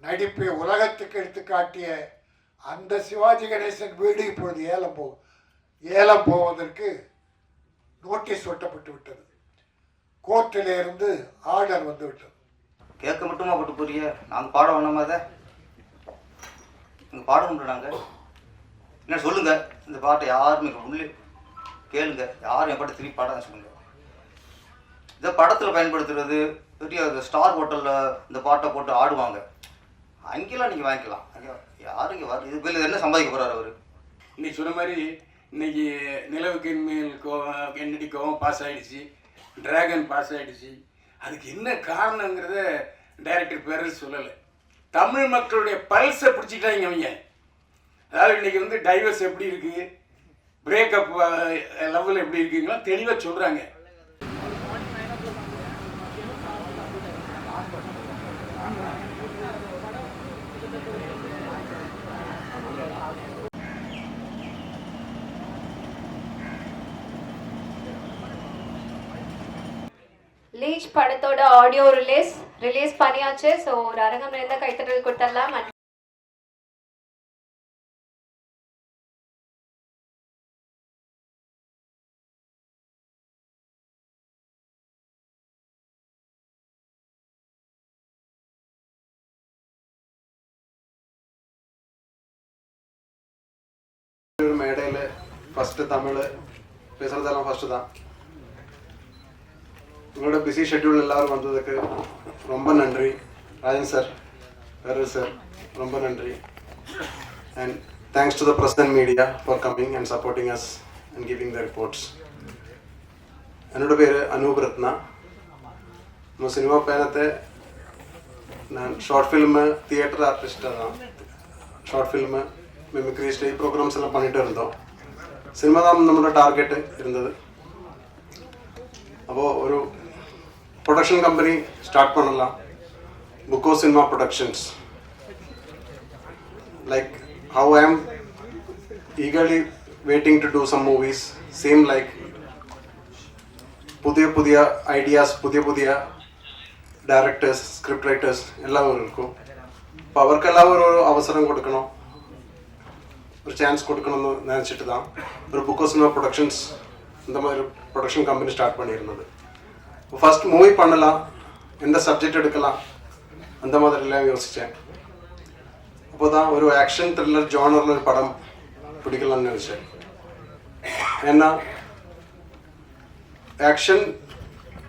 நடிப்பை உலகத்துக்கு எடுத்து காட்டிய அந்த சிவாஜி கணேசன் வீடு இப்பொழுது ஏலம் போவதற்கு நோட்டீஸ் ஒட்டப்பட்டு விட்டது. கோர்ட்டில் இருந்து ஆர்டர் வந்து விட்டது. கேட்க மட்டுமா போட்டு போறிய? நாங்கள் பாடம் வேணாமா? அதை நீங்கள் பாடம் நாங்கள் என்ன சொல்லுங்க. இந்த பாட்டை யாருமே உள்ளே கேளுங்க. யாரும் என் பாட்டை திருப்பி பாடாத சொல்லுங்க. இதை படத்தில் பயன்படுத்துறது பெரிய ஸ்டார் ஹோட்டலில் இந்த பாட்டை போட்டு ஆடுவாங்க. அங்கெல்லாம் நீங்கள் வாங்கிக்கலாம். அங்கே யாரும் இங்கே வர இது பேர் என்ன சம்பாதிக்க போகிறார் அவர்? இன்னைக்கு சொன்ன மாதிரி இன்னைக்கு நிலவுக்கு மேல் கென்னடி கோவம் பாஸ் ஆகிடுச்சு, டிராகன் பாஸ் ஆகிடுச்சு. அதுக்கு என்ன காரணங்கிறத டைரக்டர் பேரல் சொல்லலை. தமிழ் மக்களுடைய பல்ஸை பிடிச்சிட்டாங்க அவங்க. அதாவது இன்னைக்கு வந்து டைவர்ஸ் எப்படி இருக்குது, பிரேக்கப் லெவல் எப்படி இருக்குங்களா தெளிவாக சொல்கிறாங்க. லீச் படத்தோட ஆடியோ ரிலீஸ் பண்ணியாச்சு. ஸோ ஒரு அரங்கம் நிறைந்த கைத்தட்டல் கொடுத்துடலாம். மேடையில் ஃபஸ்ட்டு தமிழ் பேசுகிறதெல்லாம் ஃபஸ்ட்டு தான். உங்களோட பிஸி ஷெட்யூல் எல்லோரும் வந்ததுக்கு ரொம்ப நன்றி. ராஜன் சார், வேறு சார், ரொம்ப நன்றி. And thanks to the press and media for coming and supporting us and giving the reports. என்னோட பேர் அனூப் ரத்னா. நம்ம சினிமா பயணத்தை நான் ஷார்ட் ஃபில்மு தியேட்டர் ஆர்டிஸ்டாக தான். Short film mimicry stage programmes எல்லாம் பண்ணிகிட்டு இருந்தோம். சினிமா தான் நம்மளோட டார்கெட்டு இருந்தது. அப்போது ஒரு ப்ரொடக்ஷன் கம்பெனி ஸ்டார்ட் பண்ணலாம், புக்கோ cinema productions. Like how I am eagerly waiting to do some movies, same like புதிய ஐடியாஸ், புதிய டைரக்டர்ஸ், ஸ்கிரிப்ட் ரைட்டர்ஸ் எல்லாம் இருக்கும். இப்போ அவருக்கெல்லாம் ஒரு அவசரம் கொடுக்கணும், ஒரு சான்ஸ் கொடுக்கணும்னு நினச்சிட்டு தான் ஒரு புக்கோ சினிமா ப்ரொடக்ஷன்ஸ் இந்த மாதிரி ப்ரொடக்ஷன் கம்பெனி ஸ்டார்ட் பண்ணியிருந்தது. ஃபஸ்ட் மூவி பண்ணலாம், எந்த சப்ஜெக்ட் எடுக்கலாம் அந்த மாதிரிலாம் யோசித்தேன். அப்போ தான் ஒரு ஆக்ஷன் த்ரில்லர் ஜானரில் ஒரு படம் பிடிக்கலாம்னு நினச்சேன். ஏன்னா ஆக்ஷன்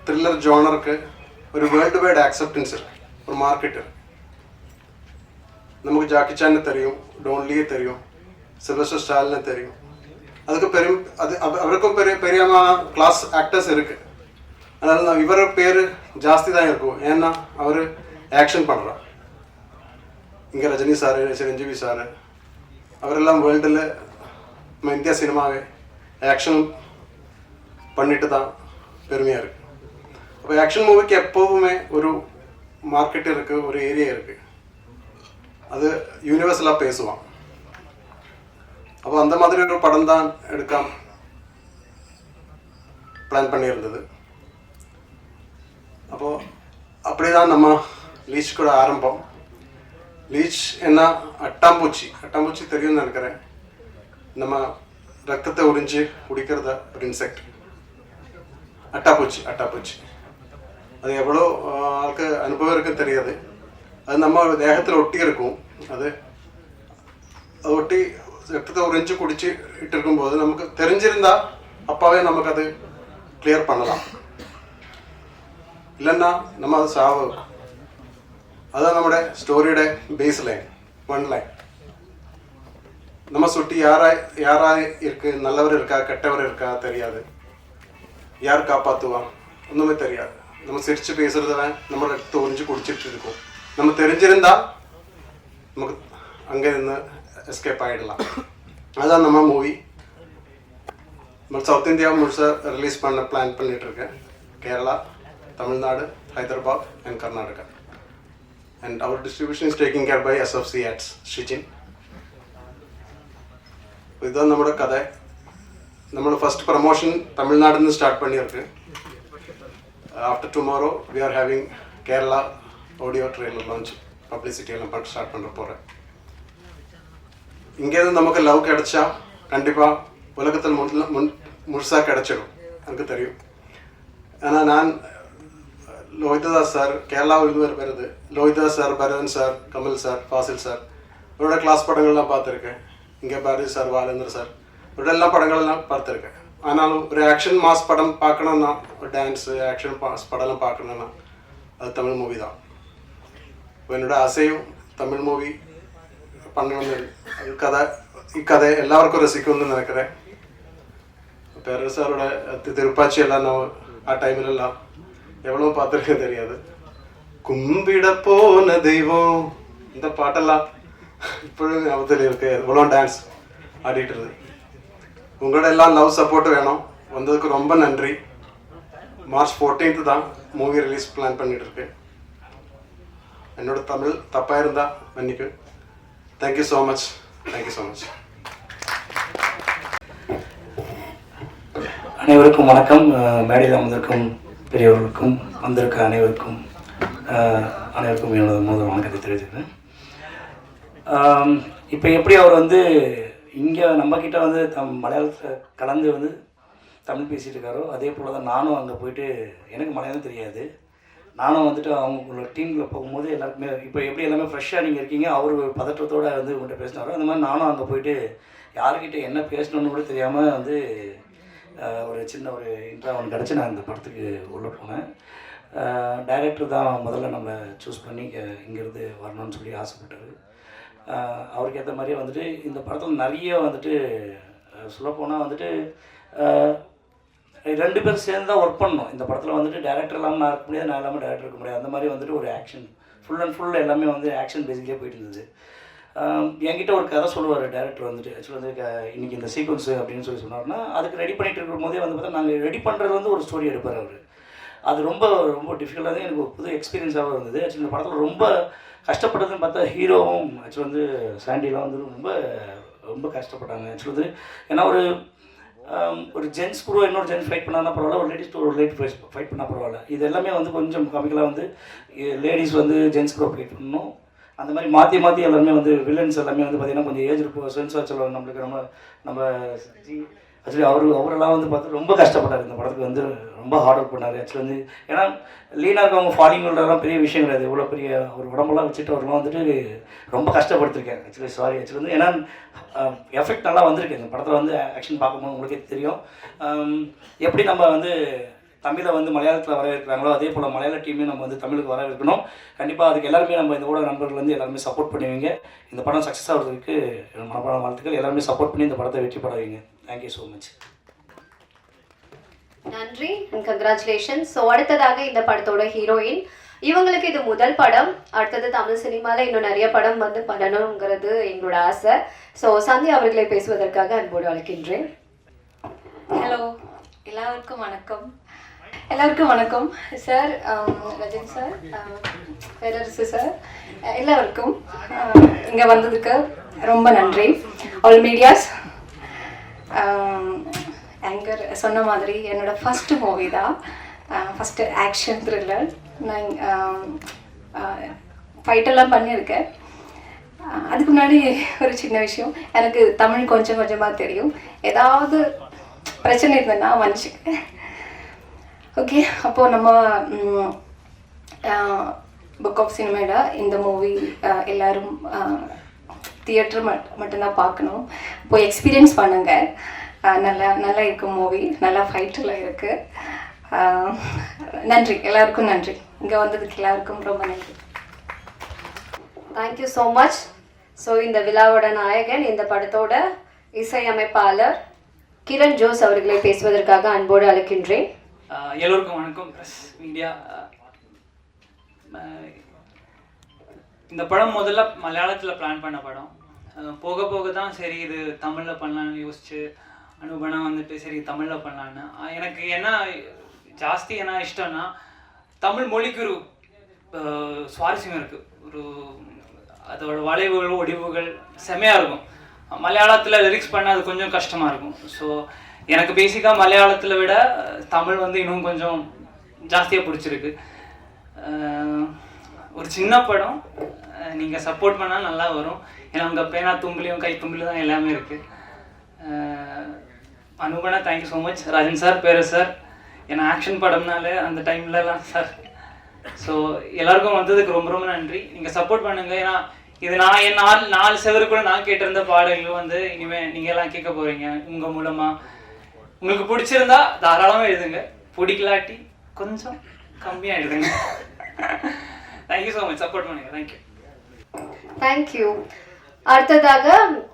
த்ரில்லர் ஜானருக்கு ஒரு வேர்ல்டு வைட் அக்செப்டன்ஸ் இருக்குது, ஒரு மார்க்கெட் இருக்குது. நமக்கு ஜாக்கி சான்னு தெரியும், டோன்லியே தெரியும், சில்வஸ்டர் ஸ்டாலின்னு தெரியும். அதுக்கு அவருக்கும் பெரிய கிளாஸ் ஆக்டர்ஸ் இருக்குது. அதனால நான் இவர பேர் ஜாஸ்தி தான் இருக்கும். ஏன்னா அவர் ஆக்ஷன் பண்ணுறார். இங்கே ரஜினி சார், சிரஞ்சீவி சார் அவரெல்லாம் வேர்ல்டில் நம்ம இந்தியா சினிமாவே ஆக்ஷன் பண்ணிட்டு தான் பெருமையாக இருக்குது. அப்போ ஆக்ஷன் மூவிக்கு எப்போவுமே ஒரு மார்க்கெட் இருக்குது, ஒரு ஏரியா இருக்குது. அது யூனிவர்சலாக பேசுவான். அப்போ அந்த மாதிரி ஒரு படம் தான் எடுக்க பிளான் பண்ணியிருந்தது. அப்போது அப்படி தான் நம்ம லீச் கூட ஆரம்பம். லீச் என்ன, அட்டாம்பூச்சி தெரியும்னு நினைக்கிறேன். நம்ம ரத்தத்தை உறிஞ்சி குடிக்கிறத ஒரு இன்செக்ட். அட்டாப்பூச்சி அது எவ்வளோ ஆளுக்கு அனுபவம் இருக்குன்னு தெரியாது. அது நம்ம தேகத்தில் ஒட்டி இருக்கும். அது ஒட்டி ரத்தத்தை உறிஞ்சி குடிச்சு இட்டு இருக்கும்போது நமக்கு தெரிஞ்சிருந்தா அப்பாவே நமக்கு அது கிளியர் பண்ணலாம். இல்லைன்னா நம்ம அது சாவு. அதுதான் நம்முடைய ஸ்டோரியோட பேஸ் லைன், ஒன் லைன். நம்ம சுட்டி யாரா இருக்கு, நல்லவர் இருக்கா கெட்டவர் இருக்கா தெரியாது. யார் காப்பாற்றுவா ஒன்றுமே தெரியாது. நம்ம சிரித்து பேசுறதுவன் நம்ம ரத்தத்தை உறிஞ்சி குடிச்சிட்டு இருக்கோம். நம்ம தெரிஞ்சிருந்தா நமக்கு அங்கே இருந்து எஸ்கேப் ஆகிடலாம். அதுதான் நம்ம மூவி. நம்ம சவுத் இந்தியா முழுசாக ரிலீஸ் பண்ண பிளான் பண்ணிகிட்ருக்கேன். Kerala, Tamil Nadu, Hyderabad and Karnataka. And our distribution is taking care by SFC Ads, Sreejin. இதுதான் நம்மளோட கதை. நம்மளோட ஃபஸ்ட் ப்ரமோஷன் தமிழ்நாடுன்னு ஸ்டார்ட் பண்ணியிருக்கு. After tomorrow we are having Kerala audio trailer launch. Publicity எல்லாம் ஸ்டார்ட் பண்ண போகிறேன். இங்கேருந்து நமக்கு லவ் கிடைச்சா கண்டிப்பாக உலகத்தில் முழுசாக கிடைச்சிடும், எனக்கு தெரியும். ஆனால் நான் லோஹிதாஸ் சார், கேரளாவில் வருது, Lohithadas sir, Bharathan sir, Kamal sir, Fazil sir, இவரோட கிளாஸ் படங்கள்லாம் பார்த்துருக்கேன். இங்கே பாரதி சார், பாலேந்திர சார், இவரோட எல்லா படங்கள்லாம் பார்த்துருக்கேன். ஆனாலும் ஒரு ஆக்ஷன் மாஸ் படம் பார்க்கணுன்னா, ஒரு டான்ஸு ஆக்ஷன் மாஸ் படம்லாம் பார்க்கணுன்னா அது தமிழ் மூவி தான். இப்போ என்னோட ஆசையும் தமிழ் மூவி பண்ணணும்னு, இக்கதை எல்லாருக்கும் ரசிக்கும்னு நினைக்கிறேன். பேர சாரோட திருப்பாச்சி எல்லாம் நான் ஆ டைம்லலாம் எவ்வளோ பார்த்துருக்கேன் தெரியாது. கும்பிட போன தெய்வம், இந்த பாட்டெல்லாம் இப்பொழுது ஞாபகத்தில் இருக்கு. எவ்வளோ டான்ஸ் ஆடிட்டுருது. உங்களோட எல்லாம் லவ் சப்போர்ட் வேணும். வந்ததுக்கு ரொம்ப நன்றி. மார்ச் 14th தான் மூவி ரிலீஸ் பிளான் பண்ணிட்டு இருக்கேன். என்னோட தமிழ் தப்பாக இருந்தால் மன்னிக்கு. Thank you so much. Thank you so much. அனைவருக்கும் வணக்கம். மேடையில் வந்திருக்கும் பெரியவர்களுக்கும் வந்திருக்க அனைவருக்கும் என்னோட முதல் வணக்கத்தை தெரிவிச்சுக்கிறேன். இப்போ எப்படி அவர் வந்து இங்கே நம்மக்கிட்ட வந்து மலையாளத்தில் கலந்து வந்து தமிழ் பேசிகிட்டு இருக்காரோ, அதே போல் தான் நானும் அங்கே போயிட்டு, எனக்கு மலையாளம் தெரியாது, நானும் வந்துட்டு அவங்களுக்குள்ள டீமில் போகும்போது எல்லாருக்குமே இப்போ எப்படி எல்லாமே ஃப்ரெஷ்ஷாக நீங்கள் இருக்கீங்க, அவர் ஒரு பதற்றத்தோடு வந்து உங்கள்கிட்ட பேசினாரோ, அந்த மாதிரி நானும் அங்கே போயிட்டு யாருக்கிட்ட என்ன பேசணுன்னு கூட தெரியாமல் வந்து ஒரு சின்ன ஒரு இன்ட்ரா ஒன்று கிடச்சி நான் இந்த படத்துக்கு உள்ளே போனேன். டைரக்டர் தான் முதல்ல நம்ம சூஸ் பண்ணி இங்கேருந்து வரணும்னு சொல்லி ஆசைப்பட்டார். அவருக்கு ஏற்ற மாதிரியே வந்துட்டு இந்த படத்தில் நிறைய வந்துட்டு சொல்லப்போனால் வந்துட்டு 2 பேர் சேர்ந்து தான் ஒர்க் பண்ணணும். இந்த படத்தில் வந்துட்டு டேரக்டர் இல்லாமல் நான் இருக்க முடியாது, நான் இல்லாமல் டேரக்டர் இருக்க முடியாது. அந்த மாதிரி வந்துட்டு ஒரு ஆக்ஷன் ஃபுல் அண்ட் ஃபுல் எல்லாமே வந்து ஆக்ஷன் பேசிக்கே போயிட்டு இருந்தது. என்கிட்ட ஒரு கதை சொல்லுவார் டேரக்டர் வந்துட்டு. ஆக்சுவலி வந்து இன்றைக்கி இந்த சீக்வன்ஸ் அப்படின்னு சொல்லி சொன்னார்னா, அதுக்கு ரெடி பண்ணிகிட்டு இருக்கும் போதே வந்து பார்த்தா நாங்கள் ரெடி பண்ணுறது வந்து ஒரு ஸ்டோரி எடுப்பார் அவர். அது ரொம்ப ரொம்ப டிஃபிகல்ட்டாக எனக்கு ஒரு புது எக்ஸ்பீரியன்ஸாகவும் இருந்தது. ஆக்சுவலி இந்த படத்தில் ரொம்ப கஷ்டப்பட்டதுன்னு பார்த்தா ஹீரோவும் ஆக்சுவலி வந்து சாண்டிலாம் வந்து ரொம்ப ரொம்ப கஷ்டப்பட்டாங்க. ஆக்சுவலி வந்து ஏன்னா ஒரு ஜென்ஸ் கூட இன்னொரு ஜென்ஸ் ஃபைட் பண்ணால் பரவாயில்ல, ஒரு லேடிஸ் ஃபைட் பண்ணால் பரவாயில்ல. இது எல்லாமே வந்து கொஞ்சம் காமிக்கலாக வந்து லேடிஸ் வந்து ஜென்ஸ் கூட ஃபைட் பண்ணணும். அந்த மாதிரி மாற்றி எல்லாருமே வந்து வில்லன்ஸ் எல்லாமே வந்து பார்த்திங்கன்னா கொஞ்சம் ஏஜ் இருக்கும். சென்ஸாக சொல்லுவாங்க நம்மளுக்கு. நம்ம ஆக்சுவலி அவரெல்லாம் வந்து பார்த்து ரொம்ப கஷ்டப்பட்டார். இந்த படத்துக்கு வந்து ரொம்ப ஹார்ட் ஒர்க் பண்ணார். ஆக்சுவலி வந்து ஏன்னா லீனாக இருக்கவங்க ஃபாலிங் வில்றதெல்லாம் பெரிய விஷயம் கிடையாது. இவ்வளோ பெரிய ஒரு உடம்பெல்லாம் வச்சுட்டு அவரெல்லாம் வந்துட்டு ரொம்ப கஷ்டப்படுத்திருக்கேன். ஆக்சுவலி வந்து ஏன்னா எஃபெக்ட் நல்லா வந்திருக்கு இந்த படத்தில் வந்து ஆக்ஷன் பார்க்கும்போது உங்களுக்கே தெரியும். எப்படி நம்ம வந்து தமிழை வந்து மலையாளத்தில் வரவேற்கிறாங்களோ, அதே போல் மலையாள டீமையும் நம்ம வந்து தமிழுக்கு வரவேற்கணும். கண்டிப்பாக அதுக்கு எல்லாருமே நம்ம இந்த ஊடக நண்பர்கள் வந்து எல்லாருமே சப்போர்ட் பண்ணுவீங்க. இந்த படம் சக்ஸஸ் ஆகிறதுக்கு மனப்பாட வாழ்த்துக்கள். எல்லாருமே சப்போர்ட் பண்ணி இந்த படத்தை வெற்றி பெற வைங்க. Thank you so much. நன்றி அண்ட் கங்க்ராச்சுலேஷன். ஸோ அடுத்ததாக இந்த படத்தோட ஹீரோயின், இவங்களுக்கு இது முதல் படம். அடுத்தது தமிழ் சினிமாவில் இன்னும் நிறைய படம் வந்து பண்ணணுங்கிறது எங்களோட ஆசை. ஸோ சந்தியா அவர்களை பேசுவதற்காக அன்போடு அழைக்கின்றேன். ஹலோ, எல்லாருக்கும் வணக்கம். சார், ரஜினி சார், பேரரசு சார், எல்லாருக்கும் இங்கே வந்ததுக்கு ரொம்ப நன்றி. All medias. ஆங்கர் சொன்ன மாதிரி என்னோட ஃபஸ்ட்டு மூவி தான், ஃபஸ்ட்டு ஆக்ஷன் த்ரில்லர். நான் ஃபைட்டெல்லாம் பண்ணியிருக்கேன். அதுக்கு முன்னாடி ஒரு சின்ன விஷயம், எனக்கு தமிழ் கொஞ்சம் கொஞ்சமாக தெரியும். ஏதாவது பிரச்சனை இருந்ததுன்னா மன்னிச்சுக்க. ஓகே, அப்போது நம்ம புக் ஆஃப் சினிமாவோட இந்த மூவி எல்லோரும் தியேட்டர் மட்டும்தான் பார்க்கணும். போய் எக்ஸ்பீரியன்ஸ் பண்ணுங்கள். நல்லா இருக்கும் மூவி, நல்லா ஃபைட்டெல்லாம் இருக்குது. நன்றி, எல்லாருக்கும் நன்றி. இங்கே வந்ததுக்கு எல்லாருக்கும் ரொம்ப நன்றி. Thank you so much. ஸோ இந்த விழாவோட நாயகன், இந்த படத்தோட இசையமைப்பாளர் கிரண் ஜோஸ் அவர்களை பேசுவதற்காக அன்போடு அழைக்கின்றேன். எல்லோருக்கும் வணக்கம். Press media. இந்த படம் முதல்ல மலையாளத்தில் பிளான் பண்ண படம். போக போக தான் சரி இது தமிழில் பண்ணலான்னு யோசிச்சு அனுபவம் வந்துட்டு சரி தமிழில் பண்ணலான்னு. எனக்கு என்ன இஷ்டம்னா தமிழ் மொழிக்கு ஒரு சுவாரஸ்யம் இருக்குது. அதோட வளைவுகள் ஒடிவுகள் செம்மையாக இருக்கும். மலையாளத்தில் லிரிக்ஸ் பண்ண அது கொஞ்சம் கஷ்டமாக இருக்கும். ஸோ எனக்கு பேசிக்காக மலையாளத்தில் விட தமிழ் வந்து இன்னும் கொஞ்சம் ஜாஸ்தியாக பிடிச்சிருக்கு. ஒரு சின்ன படம், நீங்கள் சப்போர்ட் பண்ணால் நல்லா வரும். ஏன்னா உங்கள் பேனா தும்புலையும் கை தும்புலையும் தான் எல்லாமே இருக்குது. அனுபவனா thank you so much. Rajan sir, பேரு சார், ஏன்னா ஆக்ஷன் படம்னால அந்த டைம்லலாம் சார். ஸோ எல்லாருக்கும் வந்ததுக்கு ரொம்ப ரொம்ப நன்றி. நீங்கள் சப்போர்ட் பண்ணுங்கள். ஏன்னா இது நான் என் நாலு செவருக்குள்ள நான் கேட்டிருந்த பாடல்கள் வந்து இனிமேல் நீங்கள் எல்லாம் கேட்க போகிறீங்க உங்கள் மூலமாக. உங்களுக்கு பிடிச்சிருந்தா தாராளமாக எழுதுங்க, பிடிக்கலாட்டி கொஞ்சம் கம்மியாக எழுதுங்க. தேங்க்யூ ஸோ மச், சப்போர்ட் பண்ணுங்க. தேங்க்யூ. தேங்க்யூ. அடுத்ததாக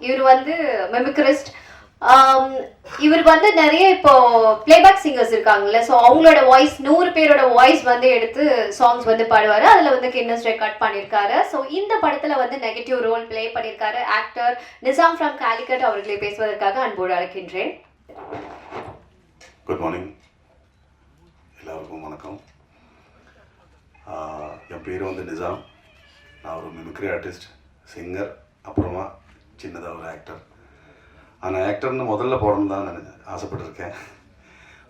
இவர் வந்து மெமிக்ரிஸ்ட். இவர் வந்து நிறைய இப்போ பிளேபேக் சிங்கர்ஸ் இருக்காங்கல்ல, ஸோ அவங்களோட வாய்ஸ் 100 பேரோட வாய்ஸ் வந்து எடுத்து சாங்ஸ் வந்து பாடுவார். அதில் வந்து கின்னஸ் ரெக்கார்ட் பண்ணியிருக்காரு. ஸோ இந்த படத்தில் வந்து நெகட்டிவ் ரோல் ப்ளே பண்ணியிருக்காரு ஆக்டர் நிசாம் ஃப்ரம் காலிக்கட். அவர்களை பேசுவதற்காக அன்போடு அழைக்கின்றேன். குட் மார்னிங், எல்லாருக்கும் வணக்கம். என் பேர் வந்து நிசாம். நான் ஒரு மிமிக்ரி ஆர்டிஸ்ட், சிங்கர், அப்புறமா சின்னதாக ஒரு ஆக்டர். ஆனால் ஆக்டர்னு முதல்ல போடணும் தான் நான் ஆசைப்பட்டிருக்கேன்.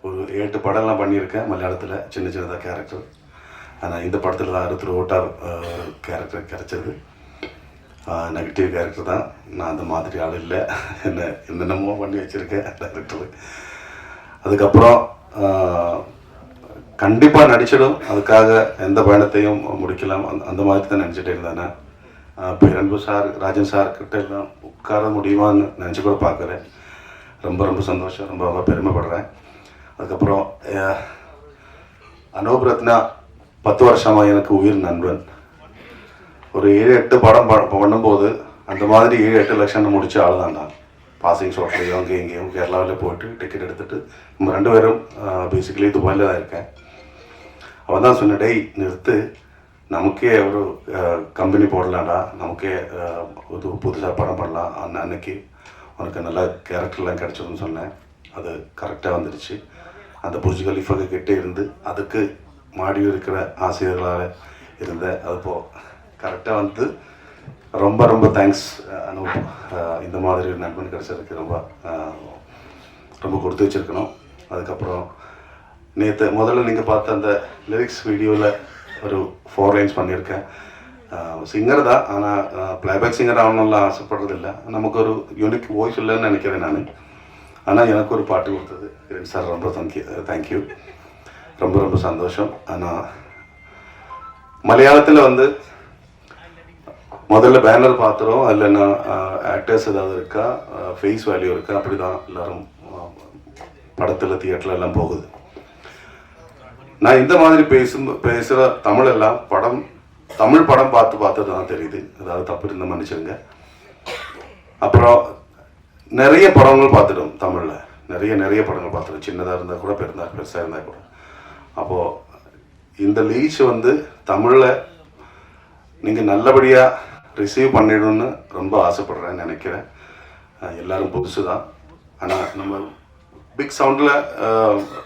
ஒரு 8 படம்லாம் பண்ணியிருக்கேன் மலையாளத்தில், சின்ன சின்னதாக கேரக்டர். ஆனால் இந்த படத்தில் தான் த்ரூ அவுட்டாக கேரக்டர் கிடச்சது. நெகட்டிவ் கேரக்டர் தான். நான் அந்த மாதிரி ஆள் இல்லை. என்னென்னமோ பண்ணி வச்சுருக்கேன் டேரக்டர். அதுக்கப்புறம் கண்டிப்பாக நடிச்சிடும், அதுக்காக எந்த பயணத்தையும் முடிக்கலாம் அந்த மாதிரி தான் நினச்சிட்டே இருந்தேன். பேரன்பு சார், ராஜன் சார் கிட்ட எல்லாம் உட்கார முடியுமான்னு நினச்சி கூட பார்க்குறேன். ரொம்ப ரொம்ப சந்தோஷம், ரொம்ப ரொம்ப பெருமைப்படுறேன். அதுக்கப்புறம் அனூப் ரத்னா 10 வருஷமாக எனக்கு உயிர் நண்பன். ஒரு 7-8 படம் பண்ணும்போது அந்த மாதிரி 7-8 லட்சம் முடிச்ச ஆள் தான் நான். பாசிங் ஷோட்லேயும் அங்கே இங்கேயும் கேரளாவில் போயிட்டு டிக்கெட் எடுத்துகிட்டு நம்ம 2 பேரும் பேசிக்கலி துபாயில் தான் இருக்கேன். அவன் தான் சொன்ன, டேய் நிறுத்து, நமக்கே ஒரு கம்பெனி போடலாம்டா, நமக்கே ஒரு புதுசாக படம் பண்ணலாம், அன்னைக்கு உனக்கு நல்ல கேரக்டர்லாம் கிடச்சிடும்னு சொன்னேன். அது கரெக்டாக வந்துடுச்சு. அந்த புர்ஜ் கலீஃபாக்கு கிட்டே இருந்து அதுக்கு மாடி இருக்கிற ஆசிரியர்களால் இருந்தேன். அது கரெக்டாக வந்து ரொம்ப ரொம்ப தேங்க்ஸ் அனூப். இந்த மாதிரி ஒரு நண்பன் கிடச்சதுக்கு ரொம்ப ரொம்ப கொடுத்து வச்சுருக்கணும். அதுக்கப்புறம் முதல்ல நீங்கள் பார்த்த அந்த லிரிக்ஸ் வீடியோவில் ஒரு 4 லைன்ஸ் பண்ணியிருக்கேன். சிங்கர் தான், ஆனால் ப்ளேபேக் சிங்கர் ஆகணும்லாம் ஆசைப்படுறதில்லை. நமக்கு ஒரு யூனிக் வாய்ஸ் இல்லைன்னு நினைக்கிறேன் நான். ஆனால் எனக்கு ஒரு பாட்டு கொடுத்தது கிரண் சார், ரொம்ப தேங்க்யூ. ரொம்ப ரொம்ப சந்தோஷம். ஆனால் மலையாளத்தில் வந்து முதல்ல பேனர் பார்த்துறோம், அதில் நான் ஆக்டர்ஸ் ஏதாவது இருக்கா, ஃபேஸ் வேல்யூ இருக்கா, அப்படி தான் எல்லோரும் படத்தில் தியேட்டரில் எல்லாம் போகுது. நான் இந்த மாதிரி பேசுகிற தமிழெல்லாம் தமிழ் படம் பார்த்து தான் தெரியுது. ஏதாவது தப்பு இருந்தால் மன்னிச்சிருங்க. அப்புறம் நிறைய படங்கள் பார்த்துட்டோம் தமிழில், நிறைய படங்கள் பார்த்துட்டோம், சின்னதாக இருந்தால் கூட பெருசாக இருந்தால் கூட. அப்போது இந்த லீச் வந்து தமிழில் நீங்கள் நல்லபடியாக ரிசீவ் பண்ணிடணும்னு ரொம்ப ஆசைப்படுறேன்னு நினைக்கிறேன். எல்லோரும் புதுசு தான், ஆனால் நம்ம பிக் சவுண்டில்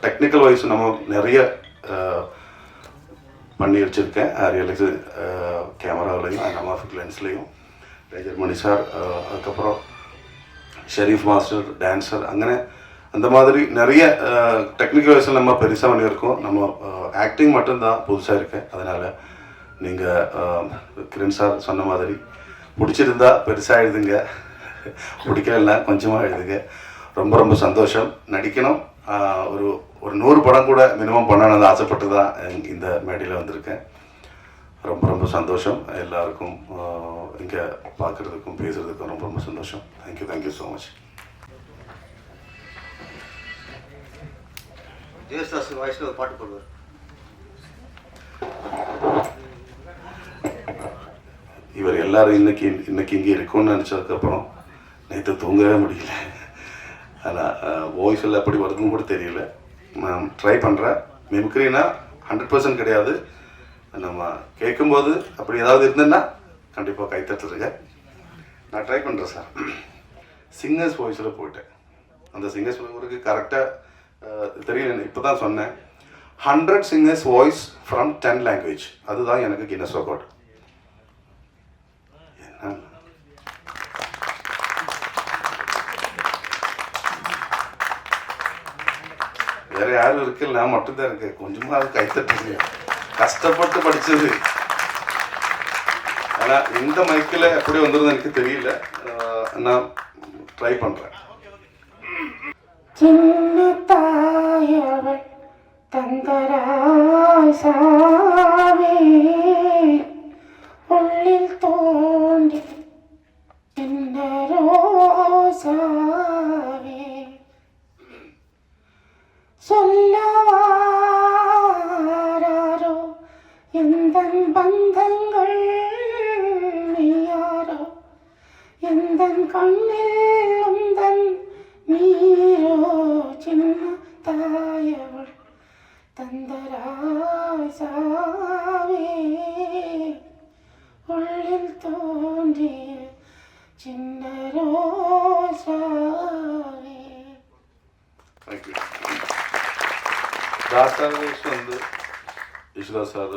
டெக்னிக்கல் வைஸ் நம்ம நிறைய பண்ணி வச்சுருக்கேன். ரியலைஸ் கேமராவிலையும் அனமாஃபிக் லென்ஸ்லேயும் ரேஜர் மணி சார், அதுக்கப்புறம் ஷெரீஃப் மாஸ்டர், டான்ஸர், അങ്ങനെ அந்த மாதிரி நிறைய டெக்னிக்கல் வைஸில் நம்ம பெருசாக பண்ணியிருக்கோம். நம்ம ஆக்டிங் மட்டும்தான் புதுசாக இருக்கேன். அதனால் நீங்கள் கிரண் சார் சொன்ன மாதிரி பிடிச்சிருந்தா பெருசாக எழுதுங்க, பிடிக்கலன்னா கொஞ்சமாக எழுதுங்க. ரொம்ப ரொம்ப சந்தோஷம். நடிக்கணும், ஒரு 100 படம் கூட மினிமம் பண்ணணும்னு ஆசைப்பட்டு தான் இந்த மேடையில் வந்திருக்கேன். ரொம்ப ரொம்ப சந்தோஷம். எல்லாருக்கும் இங்கே பார்க்குறதுக்கும் பேசுகிறதுக்கும் ரொம்ப ரொம்ப சந்தோஷம். Thank you so much. ஜெயஸ்தாஸ் வாய்ஸில் ஒரு பாட்டு போடுவார். இவர் எல்லாரும் இன்னைக்கு இங்கே இருக்கும்னு நினச்சதுக்கப்புறம் நேற்று தூங்கவே முடியல. ஆனால் வாய்ஸ் எல்லாம் எப்படி வருதுன்னு கூட தெரியல. நான் ட்ரை பண்ணுறேன். மிமிக்ரினா 100% கிடையாது. நம்ம கேட்கும்போது அப்படி ஏதாவது இருந்ததுன்னா கண்டிப்பாக கைத்தட்டுருங்க. நான் ட்ரை பண்ணுறேன் சார். சிங்கர்ஸ் வாய்ஸில் போயிட்டேன். அந்த சிங்கர்ஸ் வாய்ஸுக்கு கரெக்டாக தெரியல, இப்போ தான் சொன்னேன். 100 சிங்கர்ஸ் வாய்ஸ் ஃப்ரம் 10 லாங்குவேஜ், அதுதான் எனக்கு கின்னஸ் ரெக்கார்ட். என்ன வேற யாரும் இருக்குல்ல, நான் மட்டும்தான் இருக்கேன். கொஞ்சமாக அது கைத்தட்டுங்க. கஷ்டப்பட்டு படிச்சது. ஆனால் இந்த மைக்கில் எப்படி வந்துருது எனக்கு தெரியல. நான் ட்ரை பண்ணுறேன். சின்ன தாயவள் தந்தராய் சாவே உள்ளில் தோண்டி சின்ன ரோசாவே சொல்லவாரோ எந்தன் பந்தங்கள் நீயாரோ எந்தன் கண்ணில் உந்தன் நீரோ சின்ன தாயவள் தந்தராய் சாவே உள்ளில் தோன்றிய சின்ன ரோசாவே. தேங்க்யூ. தாசாவேஷ் வந்து யசுதா சார்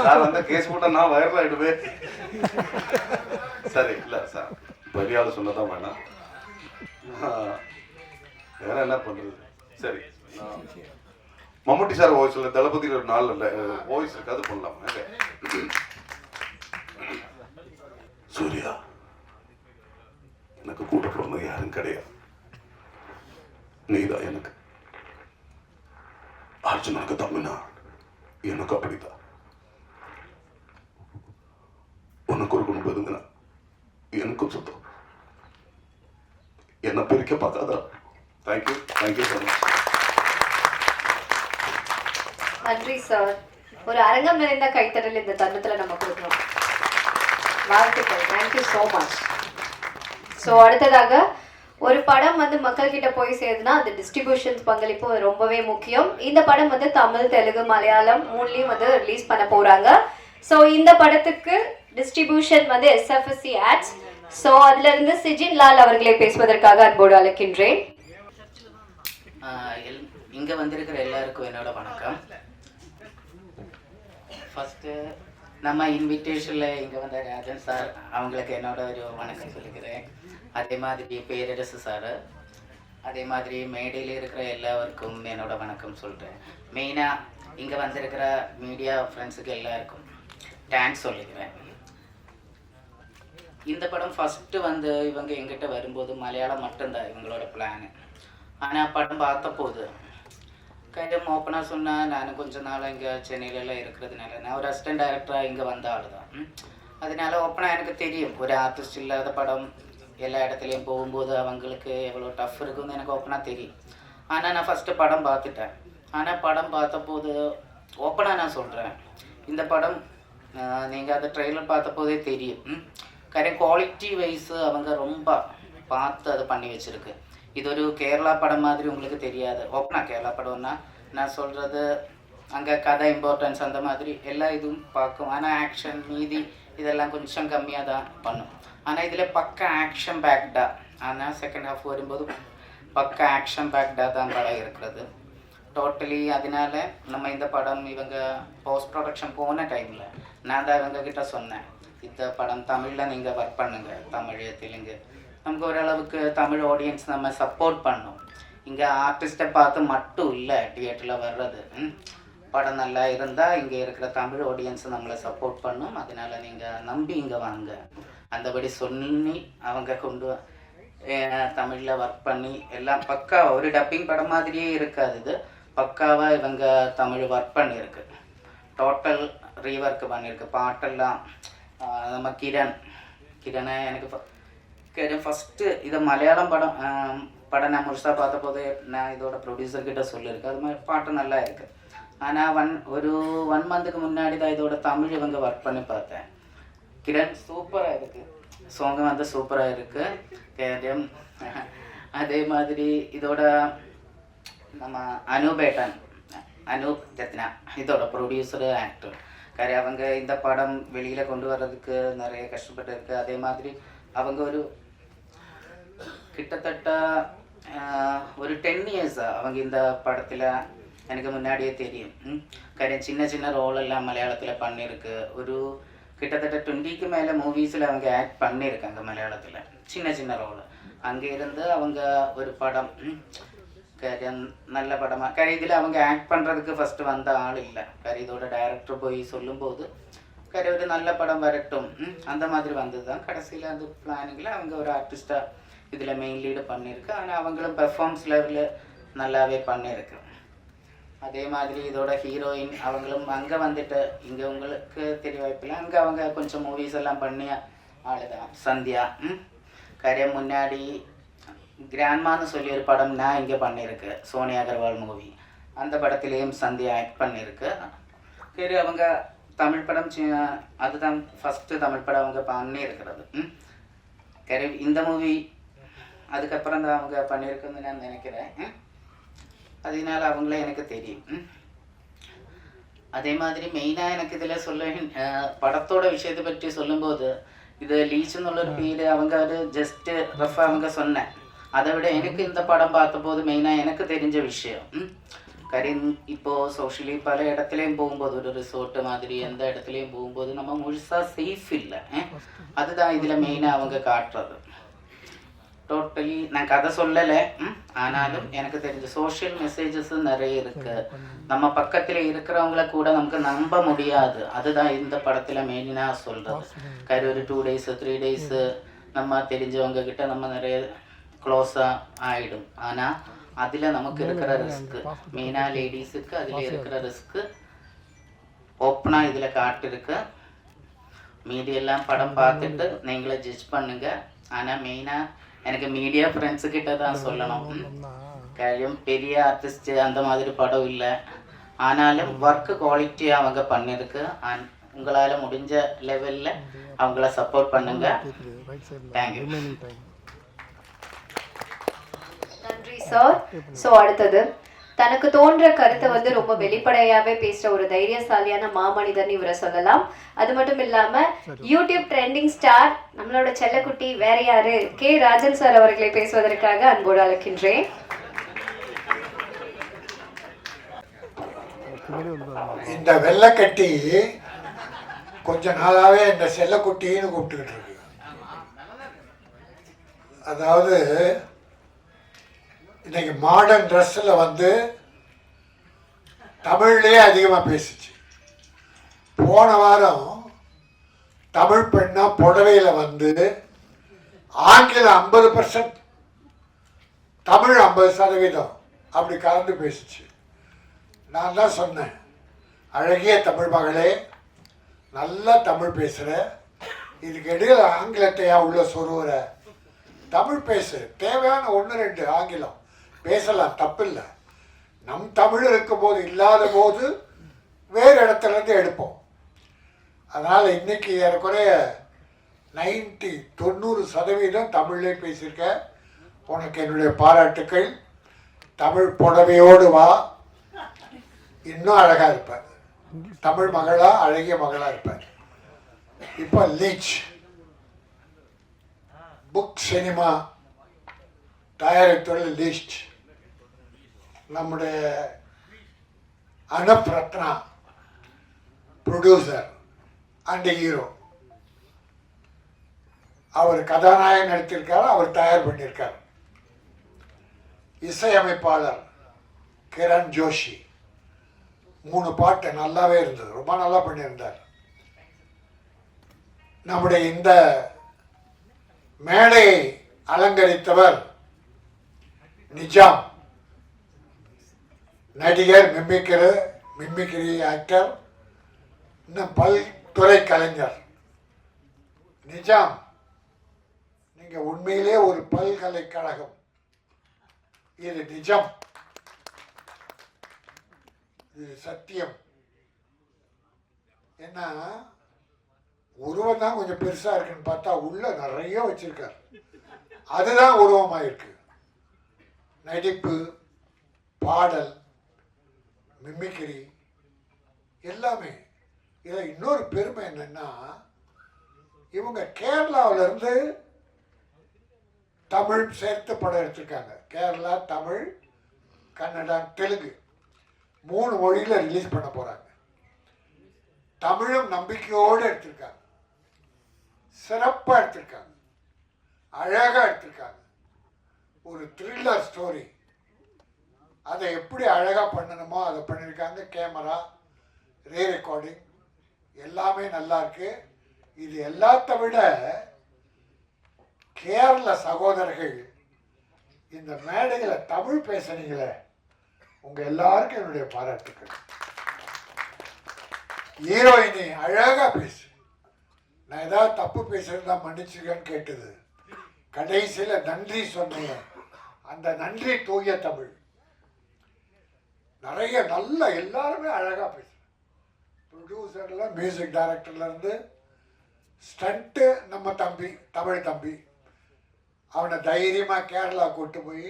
சார் அந்த கேஸ் போட்டா நான் வைரல் ஆயிடுவேன். சரி இல்ல சார் பெரிய ஆள் சொன்னதான் வேணாம். வேற என்ன பண்றது? சரி மம்முட்டி சார் வாய்ஸ்ல தளபதி ஒரு நாள் வாய்ஸ் இருக்கு, அது பண்ணலாம். சூர்யா எனக்கு கூட பிறந்தது யாரும் கிடையாது, நீதான் எனக்கு. அர்ஜுனுக்கு தம்பினா எனக்கு அப்படிதான். உனக்கு ஒரு குடும்பம் இருந்தனா எனக்கும் சுத்தம். என்ன பிரிக்க பார்க்காதா. Thank you thank you so much. நன்றி சார். ஒரு அரங்கம் நிறைந்த கைத்தறல் இந்த தருணத்துல நம்ம கொடுக்கணும். வாழ்த்துக்கள். Thank you so much. ஸோ அடுத்ததாக ஒரு படம் வந்து மக்கள் கிட்ட போய் சேருதுன்னா அந்த டிஸ்ட்ரிபியூஷன்ஸ் பங்களிப்பு ரொம்பவே முக்கியம். இந்த படம் வந்து தமிழ், தெலுங்கு, மலையாளம் மூணுலையும் வந்து ரிலீஸ் பண்ண போறாங்க. ஸோ இந்த படத்துக்கு டிஸ்ட்ரிபியூஷன் வந்து SFSC ஆட்ஸ். ஸோ அதுல இருந்து சிஜின் லால் அவர்களை பேசுவதற்காக அன்போடு அழைக்கின்றேன். இங்க வந்திருக்கிற எல்லாருக்கும் என்னோட வணக்கம். ஃபர்ஸ்ட் நம்ம இன்விடேஷன்ல இங்க வந்த ராஜன் சார் அவங்களுக்கு என்னோட ஒரு வணக்கம் சொல்லிக்கிறேன். அதே மாதிரி பேரரசு சார், அதே மாதிரி மேடையில் இருக்கிற எல்லாருக்கும் என்னோட வணக்கம் சொல்கிறேன். மெயினாக இங்கே வந்திருக்கிற மீடியா ஃப்ரெண்ட்ஸுக்கு எல்லாருக்கும் தேங்க்ஸ் சொல்லிக்கிறேன். இந்த படம் ஃபஸ்ட்டு வந்து இவங்க எங்கிட்ட வரும்போது மலையாளம் மட்டும்தான் இவங்களோட பிளானு. ஆனால் படம் பார்த்த போது கையம் ஓப்பனாக சொன்னால் நான் கொஞ்ச நாள் இங்கே சென்னையிலலாம் இருக்கிறதுனால நான் ஒரு அசிஸ்டன்ட் டைரக்டராக இங்கே வந்த ஆள் தான். அதனால ஓப்பனாக எனக்கு தெரியும் ஒரு ஆர்டிஸ்ட் இல்லாத படம் எல்லா இடத்துலையும் போகும்போது அவங்களுக்கு எவ்வளோ டஃப் இருக்குன்னு எனக்கு ஓப்பனாக தெரியும். ஆனால் நான் ஃபஸ்ட்டு படம் பார்த்துட்டேன். ஆனால் படம் பார்த்தபோது ஓப்பனாக நான் சொல்கிறேன், இந்த படம் நீங்கள் அந்த ட்ரெய்லர் பார்த்த போதே தெரியும். காரணம் குவாலிட்டி வைஸு அவங்க ரொம்ப பார்த்து அதை பண்ணி வச்சுருக்கு. இது ஒரு கேரளா படம் மாதிரி உங்களுக்கு தெரியாது. ஓப்பனாக கேரளா படம்னா நான் சொல்கிறது அங்கே கதை இம்பார்ட்டன்ஸ் அந்த மாதிரி எல்லா இதுவும் பார்க்கும். ஆனால் ஆக்ஷன் மீதி இதெல்லாம் கொஞ்சம் கம்மியாக தான் பண்ணும். ஆனால் இதில் பக்க ஆக்ஷன் பேக்டாக, ஆனால் செகண்ட் ஹாஃப் வரும்போது பக்க ஆக்ஷன் பேக்டாக தான் படம் இருக்கிறது டோட்டலி. அதனால நம்ம இந்த படம் இவங்க போஸ்ட் ப்ரொடக்ஷன் போன டைமில் நான் தான் இவங்கக்கிட்ட சொன்னேன், இந்த படம் தமிழில் நீங்கள் ஒர்க் பண்ணுங்கள், தமிழ் தெலுங்கு நமக்கு ஓரளவுக்கு தமிழ் ஆடியன்ஸ் நம்ம சப்போர்ட் பண்ணோம். இங்கே ஆர்டிஸ்ட்டை பார்த்து மட்டும் இல்லை தியேட்டரில் வர்றது, படம் நல்லா இருந்தால் இங்கே இருக்கிற தமிழ் ஆடியன்ஸ் நம்மளை சப்போர்ட் பண்ணும். அதனால நீங்கள் நம்பி இங்கே வாங்க அந்தபடி சொல்லி அவங்க கொண்டு தமிழில் ஒர்க் பண்ணி எல்லாம் பக்கா ஒரு டப்பிங் படம் மாதிரியே இருக்காது. இது பக்காவாக இவங்க தமிழ் ஒர்க் பண்ணியிருக்கு, டோட்டல் ரீஒர்க் பண்ணியிருக்கு. பாட்டெல்லாம் நம்ம கிரணை எனக்கு ஃபஸ்ட்டு இதை மலையாளம் படம் நான் முழுசாக பார்த்த போது நான் இதோட ப்ரொடியூசர்கிட்ட சொல்லியிருக்கேன், அது மாதிரி பாட்டு நல்லா இருக்குது. ஆனால் ஒரு 1 மந்த்துக்கு முன்னாடி தான் இதோட தமிழ் இவங்க ஒர்க் பண்ணி பார்த்தேன். கிரண் சூப்பராக இருக்குது, சாங்கு வந்து சூப்பராக இருக்குது. அதே மாதிரி இதோட நம்ம அனூப் ரத்னா இதோட ப்ரொடியூசரு ஆக்டர். காரணம் அவங்க இந்த படம் வெளியில் கொண்டு வர்றதுக்கு நிறைய கஷ்டப்பட்டு இருக்கு. அதே மாதிரி அவங்க ஒரு கிட்டத்தட்ட ஒரு 10 years அவங்க இந்த படத்தில் எனக்கு முன்னாடியே தெரியும். காரணம் சின்ன சின்ன ரோல் எல்லாம் மலையாளத்தில் பண்ணியிருக்கு. ஒரு கிட்டத்தட்ட 20க்கு மேலே மூவிஸில் அவங்க ஆக்ட் பண்ணியிருக்காங்க மலையாளத்தில், சின்ன சின்ன ரோல். அங்கே இருந்து அவங்க ஒரு படம் കാര്യം നല്ല പടമാണ്. കാര്യം ഇതിൽ அவங்க ஆக்ட் பண்ணுறதுக்கு ஃபஸ்ட்டு வந்த ஆள் இல்லை. காரியம் இதோட டைரக்டர் போய் சொல்லும்போது காரியம் ஒரு நல்ல படம் வரட்டும் அந்த மாதிரி வந்தது தான். கடைசியில் அந்த பிளானிங்கில் அவங்க ஒரு ஆர்டிஸ்டாக இதில் மெயின் லீடு பண்ணியிருக்கு. ஆனால் அவங்களும் பெர்ஃபார்மன்ஸ் லெவலில் நல்லாவே பண்ணியிருக்கு. அதே மாதிரி இதோட ஹீரோயின் அவங்களும் அங்கே வந்துட்டு இங்கே உங்களுக்கு தெரிய வாய்ப்பில்லை, அங்கே அவங்க கொஞ்சம் மூவிஸ் எல்லாம் பண்ணிய ஆள் தான் சந்தியா. காரியம் முன்னாடி கிராண்ட்மான்னு சொல்லி ஒரு படம் நான் இங்கே பண்ணியிருக்கு, சோனியா அகர்வால் மூவி. அந்த படத்துலேயும் சந்தியா ஆக்ட் பண்ணியிருக்கு. சரி, அவங்க தமிழ் படம் அதுதான் ஃபஸ்ட்டு தமிழ் படம் அவங்க பண்ணியிருக்கிறது. சரி, இந்த மூவி அதுக்கப்புறம் தான் அவங்க பண்ணியிருக்குன்னு நான் நினைக்கிறேன். அதனால அவங்களே எனக்கு தெரியும். அதே மாதிரி மெயினாக எனக்கு இதில் சொல்ல படத்தோட விஷயத்தை பற்றி சொல்லும்போது இது லீச் எന്നുള്ളൊരു பேர் அவங்க அது ஜஸ்ட்டு ரஃபாக அவங்க சொன்னேன். அதை விட எனக்கு இந்த படம் பார்த்தபோது மெயினாக எனக்கு தெரிஞ்ச விஷயம் காரியம் இப்போது சோஷியலி பல இடத்துலையும் போகும்போது ஒரு ரிசோர்ட்டு மாதிரி எந்த இடத்துலையும் போகும்போது நம்ம முழுசாக சேஃப் இல்லை. அதுதான் இதில் மெயினாக அவங்க காட்டுறது. டோட்டலி நான் கதை சொல்லலை, ஆனாலும் எனக்கு தெரிஞ்ச சோஷியல் மெசேஜஸ் நிறைய இருக்குது. நம்ம பக்கத்தில் இருக்கிறவங்கள கூட நமக்கு நம்ப முடியாது. அதுதான் இந்த படத்தில் மெயினாக சொல்கிறது. காரியம் ஒரு 2 days 3 days நம்ம தெரிஞ்சவங்க கிட்ட நம்ம நிறைய க்ளோஸாக ஆகிடும். ஆனால் அதில் நமக்கு இருக்கிற ரிஸ்க்கு மெயினாக லேடிஸுக்கு அதில் இருக்கிற ரிஸ்க்கு ஓப்பனாக இதில் காட்டிருக்கு. மீடியெல்லாம் படம் பார்த்துட்டு நீங்களே ஜட்ஜ் பண்ணுங்கள். ஆனால் மெயினாக எனக்கு மீடியா ஃப்ரெண்ட்ஸுக்கிட்ட தான் சொல்லணும். காரியம் பெரிய ஆர்டிஸ்ட்டு அந்த மாதிரி படம் இல்லை, ஆனாலும் ஒர்க்கு குவாலிட்டியாக அவங்க பண்ணியிருக்கு. உங்களால் முடிஞ்ச லெவலில் அவங்கள சப்போர்ட் பண்ணுங்கள். தேங்க்யூ. நன்றி சார். ஸோ அடுத்தது தனக்கு தோன்ற கருத்தை வந்து ரொம்ப வெளிப்படையாவே பேசுற ஒரு தைரியசாலியான மாமனிதன் இவரை சொல்லலாம். அது மட்டும் இல்லாம யூடியூப் ட்ரெண்டிங் ஸ்டார் நம்மளோட செல்லக்குட்டி வேற யாரு கே ராஜன் சார் அவர்களை பேசுவதற்காக அன்போடு அழைக்கின்றேன். இந்த வெள்ளைக்கட்டி கொஞ்ச நாளாவே இந்த செல்லக்குட்டின்னு கூப்பிட்டுக்கிட்டு இருக்கு. அதாவது இன்னைக்கு மாடர்ன் ட்ரெஸ்ஸில் வந்து தமிழ்லேயே அதிகமாக பேசிச்சு. போன வாரம் தமிழ் பெண்ணா புடவையில் வந்து ஆங்கிலம் 50%, தமிழ் 50% அப்படி கலந்து பேசிச்சு. நான் தான் சொன்னேன், அழகிய தமிழ் மகளே, நல்லா தமிழ் பேசுகிற, இதுக்கு இடையில் ஆங்கிலத்தையா உள்ள சொருகிற, தமிழ் பேசு, தேவையான 1-2 ஆங்கிலம் பேசலாம், தப்பில்லை. நம் தமிழ் இருக்கும்போது இல்லாத போது வேறு இடத்துலேருந்து எடுப்போம். அதனால் இன்றைக்கி ஏறக்குறைய 90-90% தமிழ்லே பேசியிருக்க. உனக்கு என்னுடைய பாராட்டுக்கள். தமிழ் புடவையோடு வா, இன்னும் அழகாக இருப்பார். தமிழ் மகளாக அழகிய மகளாக இருப்பார். இப்போ லீச் புக் சினிமா தயாரித்துள்ள லிஸ்ட் நம்முடைய அனுப் ரத்னா ப்ரொடியூசர் அண்ட் ஹீரோ. அவர் கதாநாயகன் நடித்திருக்காரு, அவர் தயார் பண்ணியிருக்கார். இசையமைப்பாளர் கிரண் ஜோஷி. 3 பாட்டு நல்லாவே இருந்தது, ரொம்ப நல்லா பண்ணியிருந்தார். நம்முடைய இந்த மேடையை அலங்கரித்தவர் நிஜாம், நடிகர், மிமிக்ரி ஆக்டர், இன்னும் பல்துறை கலைஞர். நிஜாம், நீங்கள் உண்மையிலே ஒரு பல்கலைக்கழகம். இது நிஜம், இது சத்தியம். ஏன்னா உருவம் தான் கொஞ்சம் பெருசாக இருக்குன்னு பார்த்தா உள்ள நிறைய வச்சிருக்கார். அதுதான் உருவமாக இருக்கு. நடிப்பு, பாடல், மிமிக்ரி எல்லாமே. இதில் இன்னொரு பெருமை என்னன்னா, இவங்க கேரளாவிலேருந்து தமிழ் சேர்த்து படம் எடுத்திருக்காங்க. கேரளா, தமிழ், கன்னடா, தெலுங்கு 3 மொழியில் ரிலீஸ் பண்ண போகிறாங்க. தமிழும் நம்பிக்கையோடு எடுத்திருக்காங்க, சிறப்பாக எடுத்திருக்காங்க, அழகாக எடுத்திருக்காங்க. ஒரு த்ரில்லர் ஸ்டோரி. அதை எப்படி அழகாக பண்ணணுமோ அதை பண்ணியிருக்காங்க. கேமரா, ரீ ரெக்கார்டிங் எல்லாமே நல்லா இருக்கு. இது எல்லாத்த விட கேரள சகோதரர்கள் இந்த மேடையில் தமிழ் பேசுனீங்களே, உங்கள் எல்லாருக்கும் என்னுடைய பாராட்டுக்கள். ஹீரோயினி அழகாக பேசு. நான் ஏதாவது தப்பு பேசுறதா மன்னிச்சுக்கன்னு கேட்டது. கடைசியில் நன்றி சொன்னீங்க. அந்த நன்றி தூய தமிழ். நிறைய நல்ல எல்லாருமே அழகாக பேசுகிறேன். ப்ரொடியூசர்ல, மியூசிக் டைரக்டர்லேருந்து ஸ்டண்ட்டு நம்ம தம்பி, தமிழ் தம்பி, அவனை தைரியமாக கேரளா கூட்டு போய்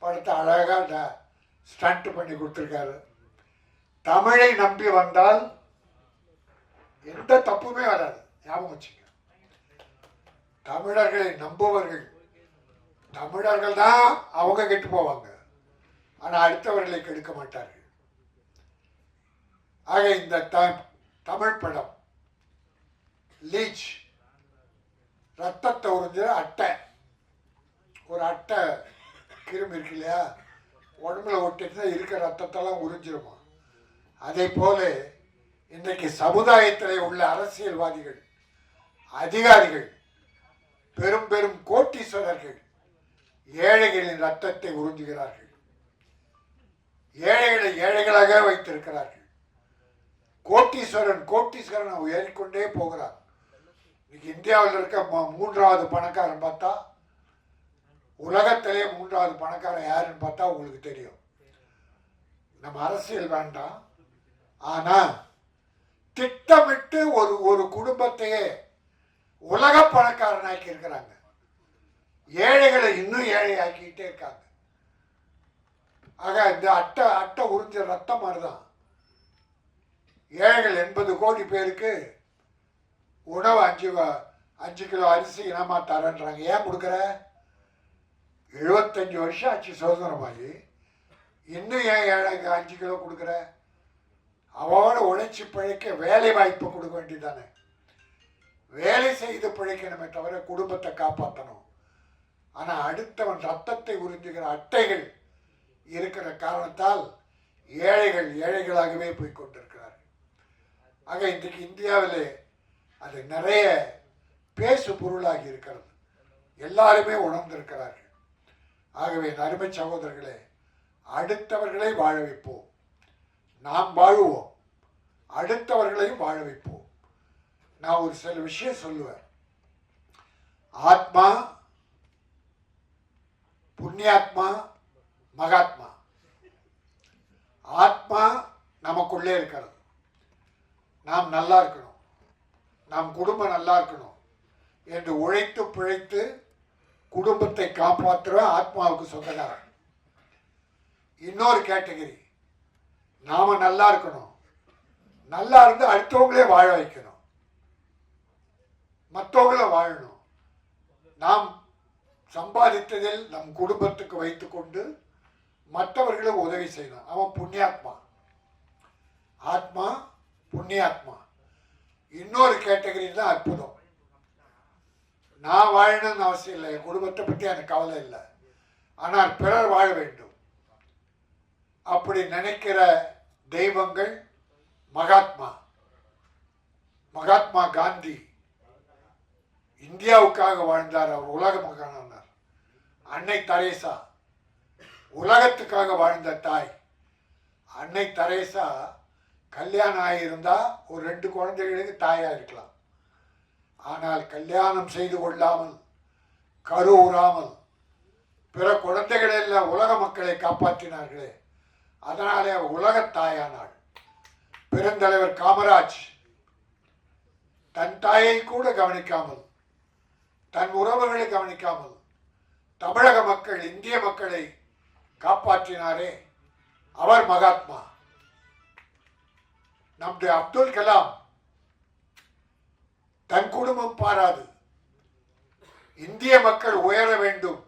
படத்தை அழகாக ஸ்டண்ட் பண்ணி கொடுத்துருக்காரு. தமிழை நம்பி வந்தால் எந்த தப்புமே வராது. ஞாபகம் வச்சுங்க. தமிழர்களை நம்புவர்கள், தமிழர்கள் தான் அவங்க கெட்டு போவாங்க, ஆனால் அடுத்தவர்களை கெடுக்க மாட்டார்கள். ஆக இந்த தமிழ் படம் லீச், ரத்தத்தை உறிஞ்ச அட்டை, ஒரு அட்டை கிருமி இருக்கு இல்லையா, உடம்புல ஒட்டிட்டு இருக்கிற ரத்தத்தெல்லாம் உறிஞ்சிருமா. அதே போல இன்றைக்கு சமுதாயத்தில் உள்ள அரசியல்வாதிகள், அதிகாரிகள், பெரும் பெரும் கோட்டீஸ்வரர்கள் ஏழைகளின் ரத்தத்தை உறிஞ்சுகிறார்கள். ஏழைகளை ஏழைகளாக வைத்திருக்கிறார்கள். கோட்டீஸ்வரன் ஏறிக்கொண்டே போகிறார். இன்னைக்கு இந்தியாவில் இருக்க 3வது பணக்காரன் பார்த்தா, உலகத்திலே 3வது பணக்காரன் யாருன்னு பார்த்தா உங்களுக்கு தெரியும். நம்ம அரசியல் வேண்டாம், ஆனா திட்டமிட்டு ஒரு குடும்பத்தையே உலக பணக்காரனாக்கி இருக்கிறாங்க. ஏழைகளை இன்னும் ஏழை ஆக்கிக்கிட்டே இருக்காங்க. ஆக இந்த அட்டை உறிஞ்ச ரத்தம் மாதிரிதான் ஏழைகள் 80 கோடி பேருக்கு உணவு 5 கிலோ அரிசி இனமா தரேன்றாங்க. ஏன் கொடுக்குற? 75 வருஷம் ஆச்சு சுதந்திரமாகி, இன்னும் ஏன் ஏழைக்கு 5 கிலோ கொடுக்குற? அவனோட உழைச்சி பிழைக்க வேலை வாய்ப்பு கொடுக்க வேண்டியதானே. வேலை செய்து பிழைக்கணுமே தவிர குடும்பத்தை காப்பாற்றணும். ஆனால் அடுத்தவன் ரத்தத்தை உறிஞ்சுகிற அட்டைகள் இருக்கிற காரணத்தால் ஏழைகள் ஏழைகளாகவே போய் கொண்டிருக்கிறார்கள். ஆக இன்றைக்கு இந்தியாவிலே அது நிறைய பேசு பொருளாகி இருக்கிறது. எல்லாருமே உணர்ந்திருக்கிறார்கள். ஆகவே அருமை சகோதரர்களே, அடுத்தவர்களை வாழ வைப்போம். நாம் வாழுவோம், அடுத்தவர்களையும் வாழ வைப்போம். நான் ஒரு சில விஷயம் சொல்லுவேன். ஆத்மா, புண்ணியாத்மா, மகாத்மா. ஆத்மா நமக்குள்ளே இருக்கிறது. நாம் நல்லா இருக்கணும், நாம் குடும்பம் நல்லா இருக்கணும் என்று உழைத்து பிழைத்து குடும்பத்தை காப்பாற்றுற ஆத்மாவுக்கு சொந்தக்காரன். இன்னொரு கேட்டகரி, நாம நல்லா இருக்கணும், நல்லா இருந்து அடுத்தவங்களே வாழ வைக்கணும், மற்றவங்கள வாழணும். நாம் சம்பாதித்ததில் நம் குடும்பத்துக்கு வைத்துக்கொண்டு மற்றவர்களுக்கு உதவி செய்யணும். அவன் புண்ணியாத்மா. ஆத்மா புண்ணியாத்மா. இன்னொரு கேட்டகரி தான் அற்புதம். நான் வாழணும்னு அவசியம் இல்லை, என் குடும்பத்தை பற்றி எனக்கு கவலை இல்லை, ஆனால் பிறர் வாழ வேண்டும் அப்படி நினைக்கிற தெய்வங்கள் மகாத்மா. மகாத்மா காந்தி இந்தியாவுக்காக வாழ்ந்தார். அவர் உலக மகானானார். அன்னை தெரேசா உலகத்துக்காக வாழ்ந்த தாய். அன்னை தெரேசா கல்யாணம் ஆகியிருந்தா ஒரு 2 குழந்தைகளுக்கு தாயாக இருக்கலாம். ஆனால் கல்யாணம் செய்து கொள்ளாமல், கருவுறாமல் பிற குழந்தைகளெல்லாம் உலக மக்களை காப்பாற்றினார்களே, அதனாலே உலக தாயானாள். பெருந்தலைவர் காமராஜ் தன் தாயை கூட கவனிக்காமல், தன் உறவுகளை கவனிக்காமல் தமிழக மக்கள், இந்திய மக்களை காப்பாற்றினாரே, அவர் மகாத்மா. நம்முடைய அப்துல் கலாம் தன் குடும்பம் பாராது, இந்திய மக்கள் உயர வேண்டும்,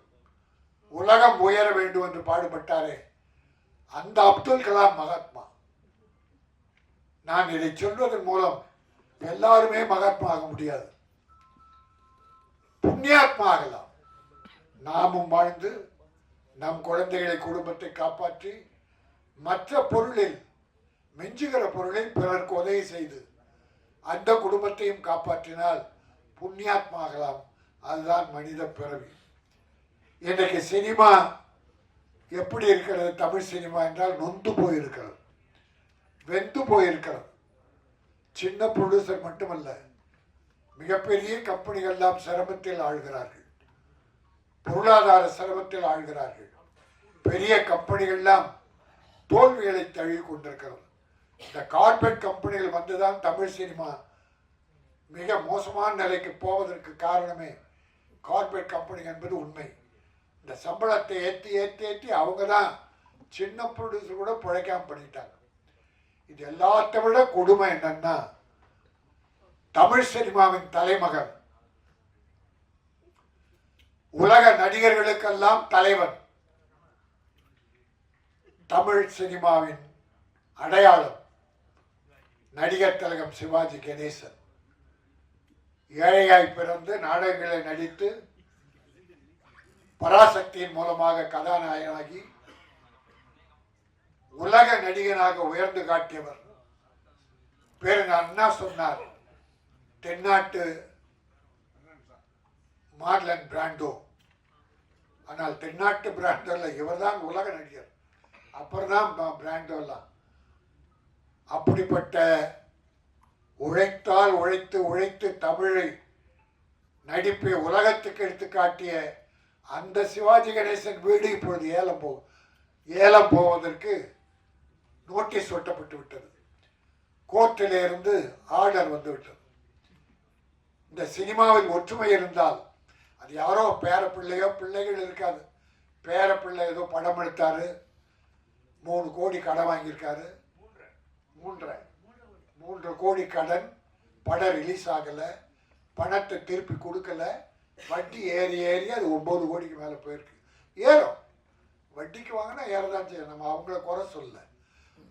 உலகம் உயர வேண்டும் என்று பாடுபட்டாரே, அந்த அப்துல் கலாம் மகாத்மா. நான் இதை சொல்வதன் மூலம் எல்லாருமே மகாத்மா ஆக முடியாது, புண்ணியாத்மா ஆகலாம். நாமும் வாழ்ந்து நம் குழந்தைகளை குடும்பத்தை காப்பாற்றி மற்ற பொருளில் மிஞ்சுகிற பொருளில் பிறருக்கு உதவி செய்து அந்த குடும்பத்தையும் காப்பாற்றினால் புண்ணியாத்மாகலாம். அதுதான் மனித பிறவி. இன்றைக்கு சினிமா எப்படி இருக்கிறது? தமிழ் சினிமா என்றால் நொந்து போயிருக்கிறது, வெந்து போயிருக்கிறது. சின்ன ப்ரொடியூசர் மட்டுமல்ல, மிகப்பெரிய கம்பெனிகள்லாம் சிரமத்தில் ஆழ்கிறார்கள், பொருளாதார சிரமத்தில் ஆழ்கிறார்கள். பெரிய கம்பெனிகள்லாம் தோல்விகளை தழுவி கொண்டிருக்கிறது. இந்த கார்பரேட் கம்பெனிகள் வந்துதான் தமிழ் சினிமா மிக மோசமான நிலைக்கு போவதற்கு காரணமே கார்பரேட் கம்பெனி என்பது உண்மை. இந்த சம்பளத்தை ஏற்றி ஏற்றி ஏற்றி அவங்க தான் சின்ன ப்ரொடியூசர் கூட பிழைக்காம பண்ணிட்டாங்க. இது எல்லாத்தை விட கொடுமை என்னன்னா, தமிழ் சினிமாவின் தலைமகன், உலக நடிகர்களுக்கெல்லாம் தலைவன், தமிழ் சினிமாவின் அடையாளம் நடிகர் திலகம் சிவாஜி கணேசன். ஏழையாய் பிறந்து நாடகங்களை நடித்து பராசக்தியின் மூலமாக கதாநாயகனாகி உலக நடிகனாக உயர்ந்து காட்டியவர். பேருங்க அண்ணா சொன்னார், தென்னாட்டு மார்லன் பிராண்டோ. ஆனால் தென்னாட்டு பிராண்டோ இல்லை, இவர் தான் உலக நடிகர். அப்புறம் தான் பிராண்டோ எல்லாம். அப்படிப்பட்ட உழைத்தால் உழைத்து உழைத்து தமிழை நடிப்பை உலகத்துக்கு எடுத்து காட்டிய அந்த சிவாஜி கணேசன் வீடு இப்பொழுது ஏலம் போவதற்கு நோட்டீஸ் ஒட்டப்பட்டு விட்டது. கோர்ட்டில் இருந்து ஆர்டர் வந்து விட்டது. இந்த சினிமாவில் ஒற்றுமை இருந்தால், அது யாரோ பேர பிள்ளையோ பிள்ளைகள் இருக்காது, பேர பிள்ளை ஏதோ படம் எடுத்தாரு, 3 கோடி கடன் வாங்கியிருக்காரு, 3 கோடி கடன், படம் ரிலீஸ் ஆகலை, பணத்தை திருப்பி கொடுக்கல, வட்டி ஏறி ஏறி அது 9 கோடிக்கு மேலே போயிருக்கு. ஏறும், வட்டிக்கு வாங்கினா ஏறதான் செய்யும், நம்ம அவங்கள குறை சொல்ல.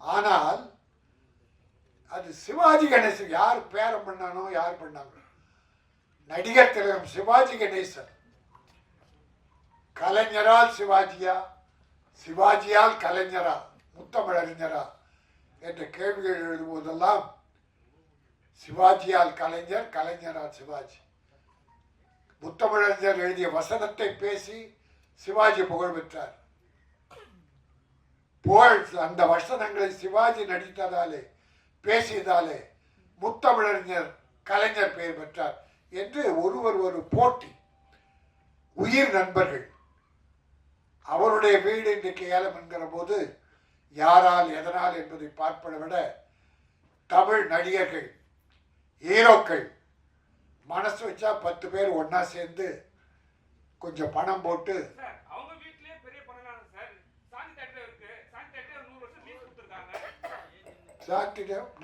ஆனால் அது சிவாஜி கணேசன் யார் பேரம் பண்ணானோ, யார் பண்ணாங்க? நடிகர் திலகம் சிவாஜி கணேசன். கலைஞரால் சிவாஜியா, சிவாஜியால் கலைஞரா, முத்தமிழறிஞரா என்ற கேள்விகள் எழுதுவதெல்லாம் சிவாஜியால் கலைஞர், கலைஞரால் சிவாஜி. முத்தமிழறிஞர் எழுதிய வசனத்தை பேசி சிவாஜி புகழ் பெற்றார். புகழ் அந்த வசனங்களை சிவாஜி நடித்ததாலே, பேசியதாலே முத்தமிழறிஞர் கலைஞர் பெயர் பெற்றார் என்று ஒருவர் ஒரு போட்டி. உயிர் நண்பர்கள். அவருடைய வீடு இன்றைக்கு ஏலம் என்கிற போது யாரால் எதனால் என்பதை பார்ப்பதை விட தமிழ் நடிகர்கள், ஹீரோக்கள் மனசு வச்சா 10 பேர் ஒன்னா சேர்ந்து கொஞ்சம் பணம் போட்டு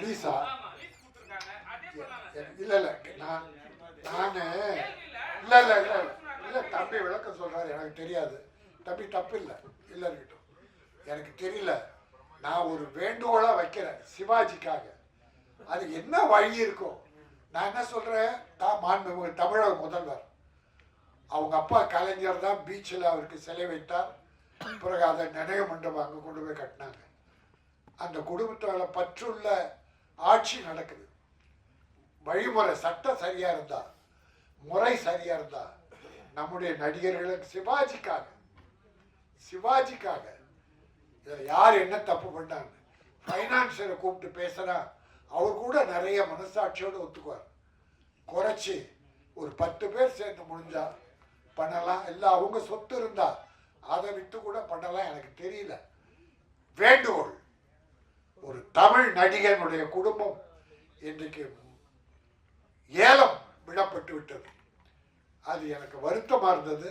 லீஸா இல்ல இல்ல நானு இல்ல இல்ல இல்ல இல்ல தம்பி விளக்கம் சொல்றாரு, எனக்கு தெரியாது. தம்பி தப்பு இல்லை, இல்ல இருக்கட்டும், எனக்கு தெரியல. நான் ஒரு வேண்டுகோளா வைக்கிறேன் சிவாஜிக்காக. அது என்ன வழி இருக்கும்? நான் என்ன சொல்றேன், தமிழக முதல்வர், அவங்க அப்பா கலைஞர் தான் பீச்சில் அவருக்கு சிலை வைத்தார். பிறகு அதை நினைவு மண்டபம் அங்கே கொண்டு போய் கட்டினாங்க. அந்த குடும்பத்தால் பற்றுள்ள ஆட்சி நடக்குது. வழிமுறை சட்டம் சரியா இருந்தா, முறை சரியா இருந்தா, நம்முடைய நடிகர்களுக்கு சிவாஜிக்காக யார் என்ன தப்பு பண்ணாங்க, ஃபைனான்சியரை கூப்பிட்டு பேசுனா அவர் கூட நிறைய மனசாட்சியோடு ஒத்துக்குவார். குறைச்சி ஒரு 10 பேர் சேர்ந்து முடிஞ்சா பண்ணலாம், இல்லை அவங்க சொத்து இருந்தா அதை விட்டு கூட பண்ணலாம். எனக்கு தெரியல. வேண்டுகோள், ஒரு தமிழ் நடிகனுடைய குடும்பம் இன்றைக்கு ஏலம் விடப்பட்டு விட்டது. அது எனக்கு வருத்தமாக இருந்தது.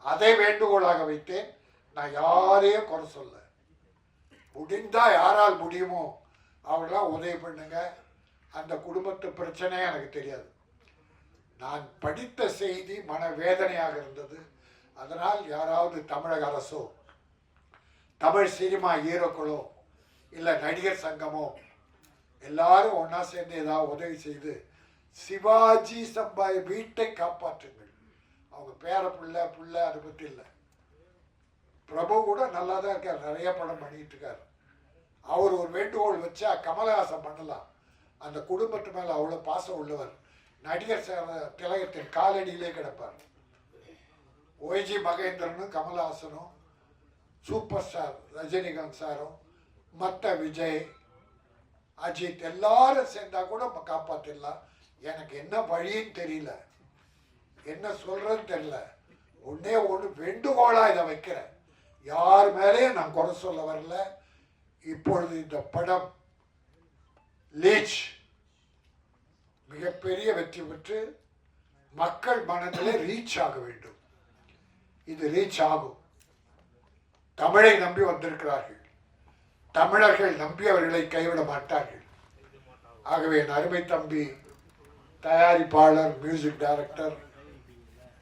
அதை வேண்டுகோளாக வைத்தேன். நான் யாரையும் குறை சொல்ல, முடிந்தா யாரால் முடியுமோ அவர்களாம் உதவி பண்ணுங்க. அந்த குடும்பத்து பிரச்சனையே எனக்கு தெரியாது. நான் படித்த செய்தி மனவேதனையாக இருந்தது. அதனால் யாராவது தமிழக அரசோ, தமிழ் சினிமா ஹீரோக்களோ, இல்லை நடிகர் சங்கமோ எல்லாரும் ஒன்றா சேர்ந்து ஏதாவது உதவி செய்து சிவாஜி சம்பாய் வீட்டை காப்பாற்றுங்கள். அவங்க பேர புள்ள அதை பற்றி இல்லை, பிரபு கூட நல்லா தான் இருக்கார், நிறைய படம் பண்ணிட்டு இருக்கார். அவர் ஒரு வேண்டுகோள் வச்சா கமலஹாசன் பண்ணலாம். அந்த குடும்பத்து மேலே அவ்வளோ பாசம் உள்ளவர். நடிகர் திலகத்தின் காலடியிலே கிடப்பார். ஒய்ஜி மகேந்திரனும் கமலஹாசனும், சூப்பர் ஸ்டார் ரஜினிகாந்த் சாரும், மற்ற விஜய், அஜித் எல்லாரும் சேர்ந்தா கூட காப்பாற்றிடலாம். எனக்கு என்ன வழின்னு தெரியல, என்ன சொல்றதுன்னு தெரியல. ஒன்னே ஒன்று வேண்டுகோளா இதை வைக்கிறேன். யார் மேலேயும் நான் குறை சொல்ல வரல. இப்பொழுது இந்த படம் லீச் மிகப்பெரிய வெற்றி பெற்று மக்கள் மனதிலே ரீச் ஆக வேண்டும். இது ரீச் ஆகும். தமிழை நம்பி வந்திருக்கிறார்கள். தமிழர்கள் நம்பி அவர்களை கைவிட மாட்டார்கள். ஆகவே என் அருமை தம்பி தயாரிப்பாளர், மியூசிக் டைரக்டர்,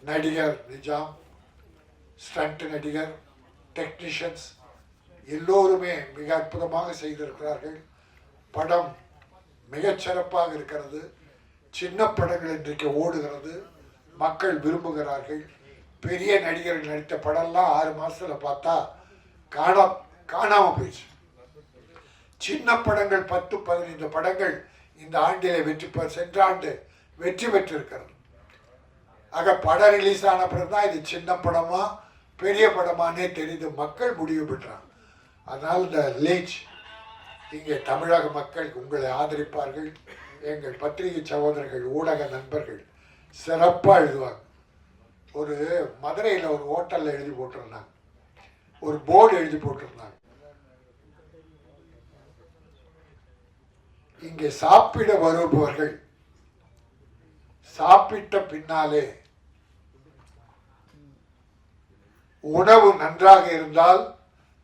நடிகர் நிஜாம், ஸ்டண்ட் நடிகர், டெக்னீஷியன்ஸ் எல்லோருமே மிக அற்புதமாக செய்திருக்கிறார்கள். படம் மிகச்சிறப்பாக இருக்கிறது. சின்ன படங்கள் இன்றைக்கு ஓடுகிறது, மக்கள் விரும்புகிறார்கள். பெரிய நடிகர்கள் நடித்த படம்லாம் 6 மாதத்தில் பார்த்தா காணாமல் போயிடுச்சு. சின்ன படங்கள் 10-15 படங்கள் இந்த ஆண்டிலே சென்ற ஆண்டு வெற்றி பெற்றிருக்கிறது. ஆக படம் ரிலீஸ் ஆன பிறகு தான் இது சின்ன படமா பெரிய படமானே தெரியுது, மக்கள் முடிவு பெற்றாங்க. அதனால் இந்த லீச் இங்கே தமிழக மக்கள் உங்களை ஆதரிப்பார்கள். எங்கள் பத்திரிகை சகோதரர்கள், ஊடக நண்பர்கள் சிறப்பாக எழுதுவாங்க. ஒரு மதுரையில் ஒரு ஹோட்டலில் எழுதி போட்டிருந்தாங்க, ஒரு போர்டு எழுதி போட்டிருந்தாங்க, இங்கே சாப்பிட வருபவர்கள் சாப்பிட்ட பின்னாலே உணவு நன்றாக இருந்தால்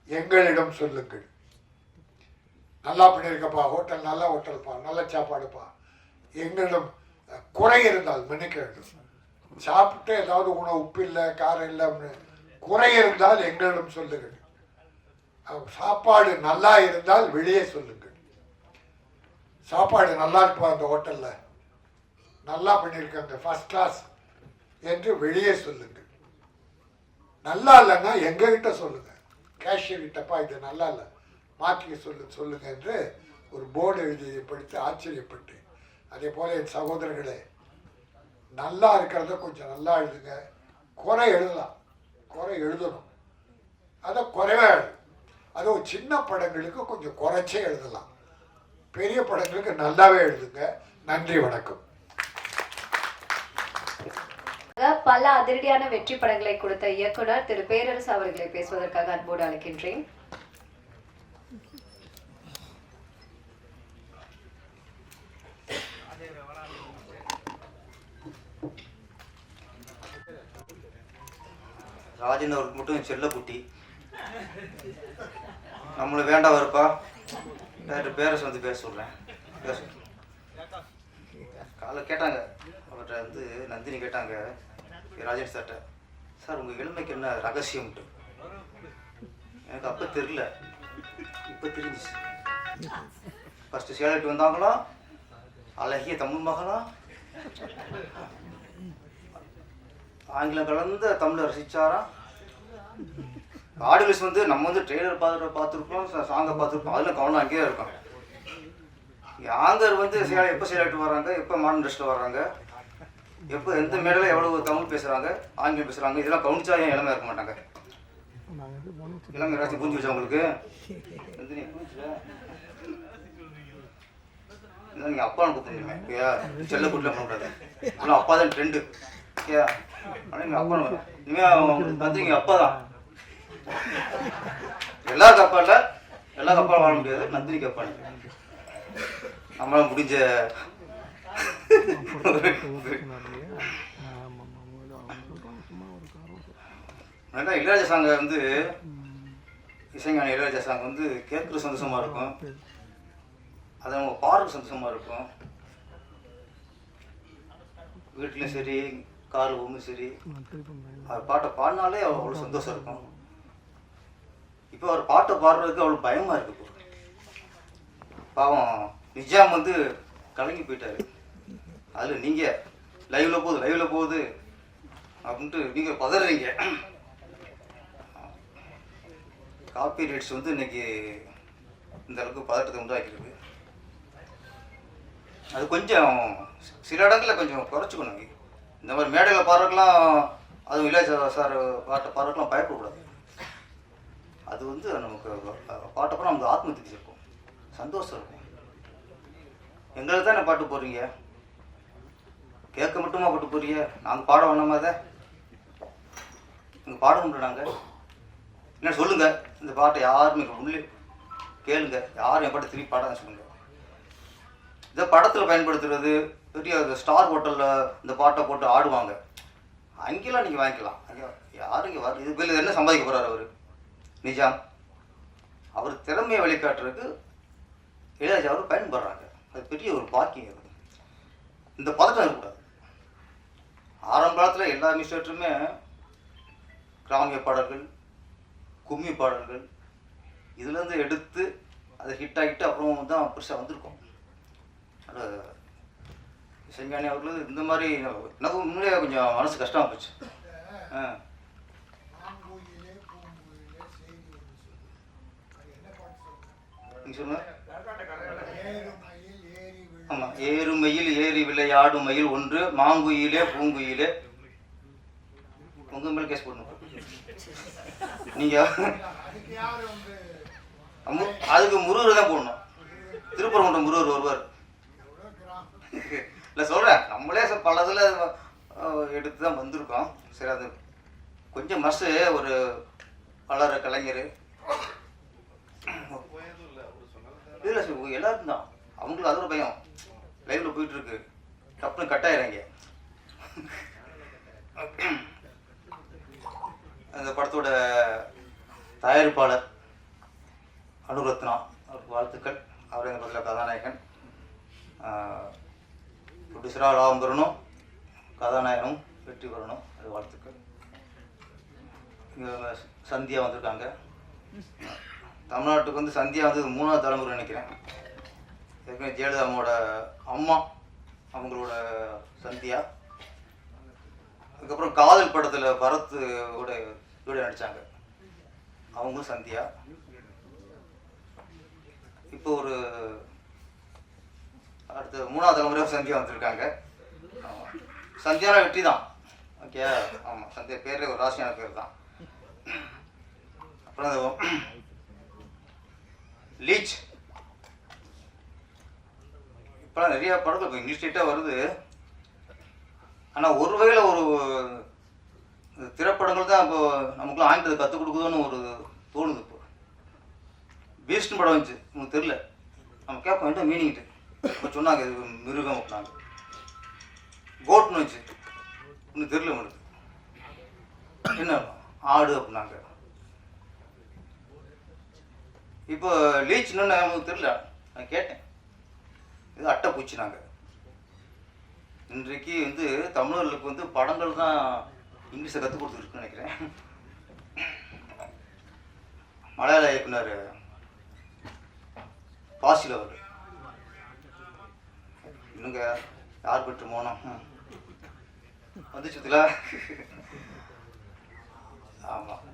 எங்களிடம் சொல்லுங்கள். நல்லா பண்ணியிருக்கப்பா, ஹோட்டல் நல்ல ஹோட்டல்ப்பா, நல்ல சாப்பாடுப்பா. எங்களிடம் குறை இருந்தால் மன்னிக்க வேண்டும். சாப்பிட்டு ஏதாவது உணவு உப்பு இல்லை, காரம் இல்லை, குறை இருந்தால் எங்களிடம் சொல்லுங்கள். சாப்பாடு நல்லா இருந்தால் வெளியே சொல்லுங்கள். சாப்பாடு நல்லா இருப்பா, அந்த ஹோட்டலில் நல்லா பண்ணியிருக்காங்க, ஃபர்ஸ்ட் கிளாஸ் என்று வெளியே சொல்லுங்கள். நல்லா இல்லைன்னா எங்ககிட்ட சொல்லுங்க, கேஷியர் கிட்டப்பா இது நல்லா இல்லை, மாற்றிக்க சொல்லுங்க என்று ஒரு போர்டு எழுதி படித்து ஆச்சரியப்பட்டு. அதே போல என் சகோதரர்களே, நல்லா இருக்கிறத கொஞ்சம் நல்லா எழுதுங்க. குறை எழுதலாம், குறை எழுதணும், அதை குறைவா எழுதும். அதுவும் சின்ன படங்களுக்கு கொஞ்சம் குறைச்சே எழுதலாம், பெரிய படங்களுக்கு நல்லாவே எழுதுங்க. நன்றி, வணக்கம். பல அதிரடியான வெற்றி படங்களை கொடுத்த இயக்குனர் திரு பேரரசு அவர்களை பேசுவதற்காக அன்போடு அழைக்கின்றேன். ராஜன் அவருக்கு மட்டும் செல்ல குட்டி, நம்மளை வேண்டாம் வருப்பா. டாக்டர் பேரரசு வந்து பேச சொல்கிறேன். காலைல கேட்டாங்க அவர்கிட்ட வந்து நந்தினி கேட்டாங்க ராஜேஷ் சார்ட்ட, சார் உங்கள் இளமைக்கு என்ன ரகசியம்ட்டு. எனக்கு அப்போ தெரியல, இப்போ தெரிஞ்சிச்சு. ஃபஸ்ட்டு சேலட்டு வந்தாங்களாம், அழகிய தமிழ் மகளாம், ஆங்கிலம் கலந்த தமிழை ரசித்தாராம். ஆடியன்ஸ் வந்து நம்ம வந்து ட்ரெய்லர் பார்த்துருப்போம், சாங்கை பார்த்துருப்போம், அதில் கவனம் அங்கேயே இருக்கும். ஆங்கர் வந்து எப்போ சேலட்டு வர்றாங்க, எப்போ மாடர்ன் ட்ரெஸ்ட்டில் வர்றாங்க, எப்போ எந்த மேடையில் எவ்வளோ தமிழ் பேசுகிறாங்க, ஆங்கிலம் பேசுகிறாங்க, இதெல்லாம் கவனிச்சா ஏன் இளமையாக இருக்க மாட்டாங்க. இளமை ஏதாச்சும் புரிஞ்சு வச்சா உங்களுக்கு நீங்கள் அப்பான்னு கூப்பிட்டுருங்க. ஓகேயா, செல்ல கூட்டில் பண்ணக்கூடாது, ஆனால் அப்பா தான் ட்ரெண்டு. ஓகேயா, ஆனால் நீங்கள் அப்பா இனிமேல் பார்த்தீங்க அப்பா தான். எல்லா கப்பா இல்லை, எல்லா கப்பாலும் வாழ முடியாது, நந்தினி கப்பா நம்மளால முடிஞ்ச. இளையராஜா சாங்கை வந்து இசைஞானி இளையராஜா சாங் வந்து கேட்குற சந்தோஷமா இருக்கும், அது அவங்க பாடுற சந்தோஷமா இருக்கும். வீட்லையும் சரி, காரில் போகும்போது சரி, அவர் பாட்டை பாடினாலே அவ்வளோ சந்தோஷம் இருக்கும். இப்போ அவர் பாட்டை பாடுறதுக்கு அவ்வளோ பயமாக இருக்கு. பாவம் நிஜாம் வந்து கலங்கி போயிட்டாரு. அதில் நீங்கள் லைவில் போகுது அப்படின்ட்டு நீங்கள் பதறீங்க. காப்பி ரைட்ஸ் வந்து இன்னைக்கு இந்த அளவுக்கு பதட்டத்தை உண்டாக்கிருக்கு. அது கொஞ்சம் சில இடங்களில் கொஞ்சம் குறைச்சிக்கணும். இந்த மாதிரி மேடையில் பாடுறதுக்கெலாம், அதுவும் இளைய சார் பாட்டை பாடுறதுக்கெலாம் பயப்படக்கூடாது. அது வந்து நமக்கு பாட்டப்போ நமக்கு ஆத்ம திருப்தி இருக்கும், சந்தோஷம் இருக்கும். எங்களுக்கு தான் என்ன பாட்டு போடுறீங்க, கேட்க மட்டுமா பாட்டு போடுறீங்க, நாங்கள் பாட வேணாமா? அதை நீங்கள் பாடணும்ல. நாங்கள் என்ன சொல்லுங்கள், இந்த பாட்டை யாருமே உள்ளே கேளுங்க, யாரும் என் பாட்டை திருப்பி பாடான்னு சொல்லுங்கள். இதை படத்தில் பயன்படுத்துறது, பெரிய ஸ்டார் ஹோட்டலில் இந்த பாட்டை போட்டு ஆடுவாங்க, அங்கெல்லாம் நீங்கள் வாங்கிக்கலாம். அங்கே யாரும் இங்கே வர இது பேர் என்ன சம்பாதிக்க போகிறார் அவர்? நிஜாம் அவர் திறமையை வெளிக்காட்டுறதுக்கு இளையராஜா அவர் பயன்படுறாங்க. அது பெரிய ஒரு பாக்கியம். அது இந்த பதட்டம் இருக்கக்கூடாது. ஆரம்ப காலத்தில் எல்லா மியூசியேட்டருமே கிராமிய பாடல்கள், கும்மி பாடல்கள் இதுலேருந்து எடுத்து அதை ஹிட் ஆகிட்டு அப்புறம் தான் பெருசாக வந்திருக்கோம். அது செஞ்ஞானி அவர்கள் இந்த மாதிரி எனக்கு முன்னாடியே கொஞ்சம் மனசு கஷ்டமாக போச்சு. நீங்கள் சொல்லுங்க. ஆமாம், ஏறும் மயில் ஏறி விளையாடும் மயில் ஒன்று, மாங்குயிலே பூங்குயிலே. உங்கள் மேலே கேஸ் போடணும் நீங்கள். அதுக்கு முருகர் தான் போடணும். திருப்பரங்குன்றம் முருகர் வருவார். இல்லை சொல்கிறேன், நம்மளே பல இதில் எடுத்து தான் வந்திருக்கோம். சரி, அது கொஞ்சம் மஸ்ஸு ஒரு வளர கலைஞர் இல்லை சார், எல்லாருக்கும் தான். அவங்களுக்கு அது ஒரு பயம். லைவில் போயிட்டுருக்கு, டப்புன்னு கட் ஆயிடுறாங்க. அந்த படத்தோட தயாரிப்பாளர் அனுரத்னா அவருக்கு வாழ்த்துக்கள். அவர் இந்த படத்தில் கதாநாயகன். ப்ரொடியூசராக லாபம் பெறணும், கதாநாயகனும் வெற்றி பெறணும், அது வாழ்த்துக்கள். இங்கே சந்தியா வந்திருக்காங்க. தமிழ்நாட்டுக்கு வந்து சந்தியா வந்து 3வது தலைமுறை நினைக்கிறேன். ஏற்கனவே ஜெயலலிதாவோட அம்மா அவங்களோட சந்தியா. அதுக்கப்புறம் காதல் படத்தில் பரத் கூட நடித்தாங்க, அவங்களும் சந்தியா. இப்போ ஒரு அடுத்த 3வது தலைமுறை சந்தியா வந்திருக்காங்க. சந்தியானா வெற்றி தான். ஓகே, ஆமாம், சந்தியா பேர் ஒரு ராசியான பேர் தான். அப்புறம் லீச் இப்போலாம் நிறைய படங்கள் இப்போ இங்கிலீஷ் ஸ்டேட்டாக வருது. ஆனால் ஒரு வகையில் ஒரு திரைப்படங்கள் தான் இப்போ நமக்குலாம் ஆங்கிலத்தை கற்றுக் கொடுக்குதுன்னு ஒரு தோணுது. இப்போ பீஸ்ட்னு படம் வந்துச்சு, உங்களுக்கு தெரில. நம்ம கேட்போம் என்ன மீனிங்கிட்டு. இப்போ சொன்னாங்க இது மிருகம் அப்படின்னாங்க. கோட்னு வந்துச்சு, இன்னும் தெரில உங்களுக்கு என்ன ஆடு அப்படின்னாங்க. இப்போ லீச்னு நமக்கு தெரில. நான் கேட்டேன், இது அட்டைப்பூச்சி. நாங்கள் இன்றைக்கு வந்து தமிழர்களுக்கு வந்து படங்கள் தான் இங்கிலீஷை கற்றுக் கொடுத்துருக்குன்னு நினைக்கிறேன். மலையாள இயக்குனர் பாசில் அவர் இன்னுங்க யார் பெற்று மோனம் வந்துச்சுல. ஆமாம்,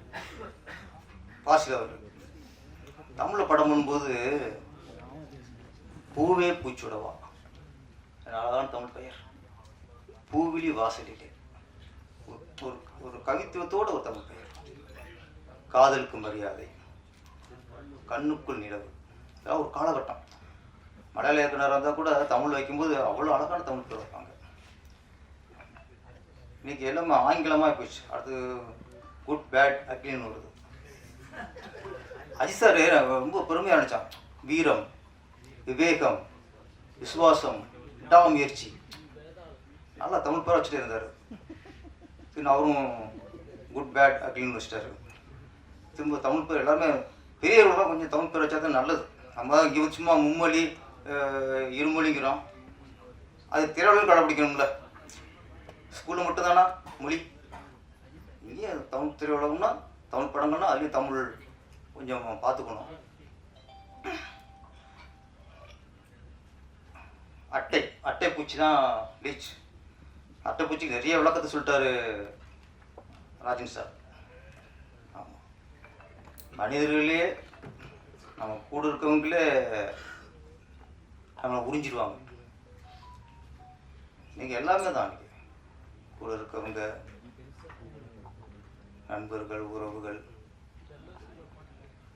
பாசில் அவர் தமிழில் படம் பண்ணும்போது பூவே பூச்சுடவா, அதனாலதான் தமிழ் பெயர். பூவிலி வாசலிலே ஒரு கவித்துவத்தோட ஒரு தமிழ் பெயர். காதலுக்கு மரியாதை, கண்ணுக்குள் நிலவு, அதாவது ஒரு காலகட்டம். மலையாள இயக்குனராக இருந்தால் கூட தமிழ் வைக்கும்போது அவ்வளோ அழகான தமிழ் பேர் வைப்பாங்க. இன்னைக்கு எல்லாமே ஆங்கிலமாக போயிடுச்சு. அடுத்து குட் பேட் அக்லின்னு வருது. அஜித் சார் ரொம்ப பெருமையாக நினச்சான். வீரம், விவேகம், விசுவாசம், விடாமுயற்சி, நல்லா தமிழ் பேர் வச்சுட்டே இருந்தார். பின் அவரும் குட் பேட் அப்படின்னு வச்சுட்டாரு. திரும்ப தமிழ் பேர் எல்லாருமே பெரியவர்கள்லாம் கொஞ்சம் தமிழ் பேர் வச்சா தான் நல்லது. நம்ம தான் இங்கே சும்மா மும்மொழி இருமொழிங்கிறோம். அது திரையுலகம் கடைப்பிடிக்கணும்ல. ஸ்கூலில் மட்டும்தானா மொழி, இங்கே தமிழ் திரையுலகம்னா தமிழ் படங்கள்னா அதுலேயும் தமிழ் கொஞ்சம் பார்த்துக்கணும். அட்டை பூச்சி தான் லீச். அட்டை பூச்சிக்கு நிறைய விளக்கத்தை சொல்லிட்டாரு ராஜன் சார். ஆமாம், மனிதர்களே நம்ம கூட இருக்கவங்களே நம்மளை உறிஞ்சிடுவாங்க. நீங்கள் எல்லாமே தான் கூட இருக்கவங்க, நண்பர்கள், உறவுகள்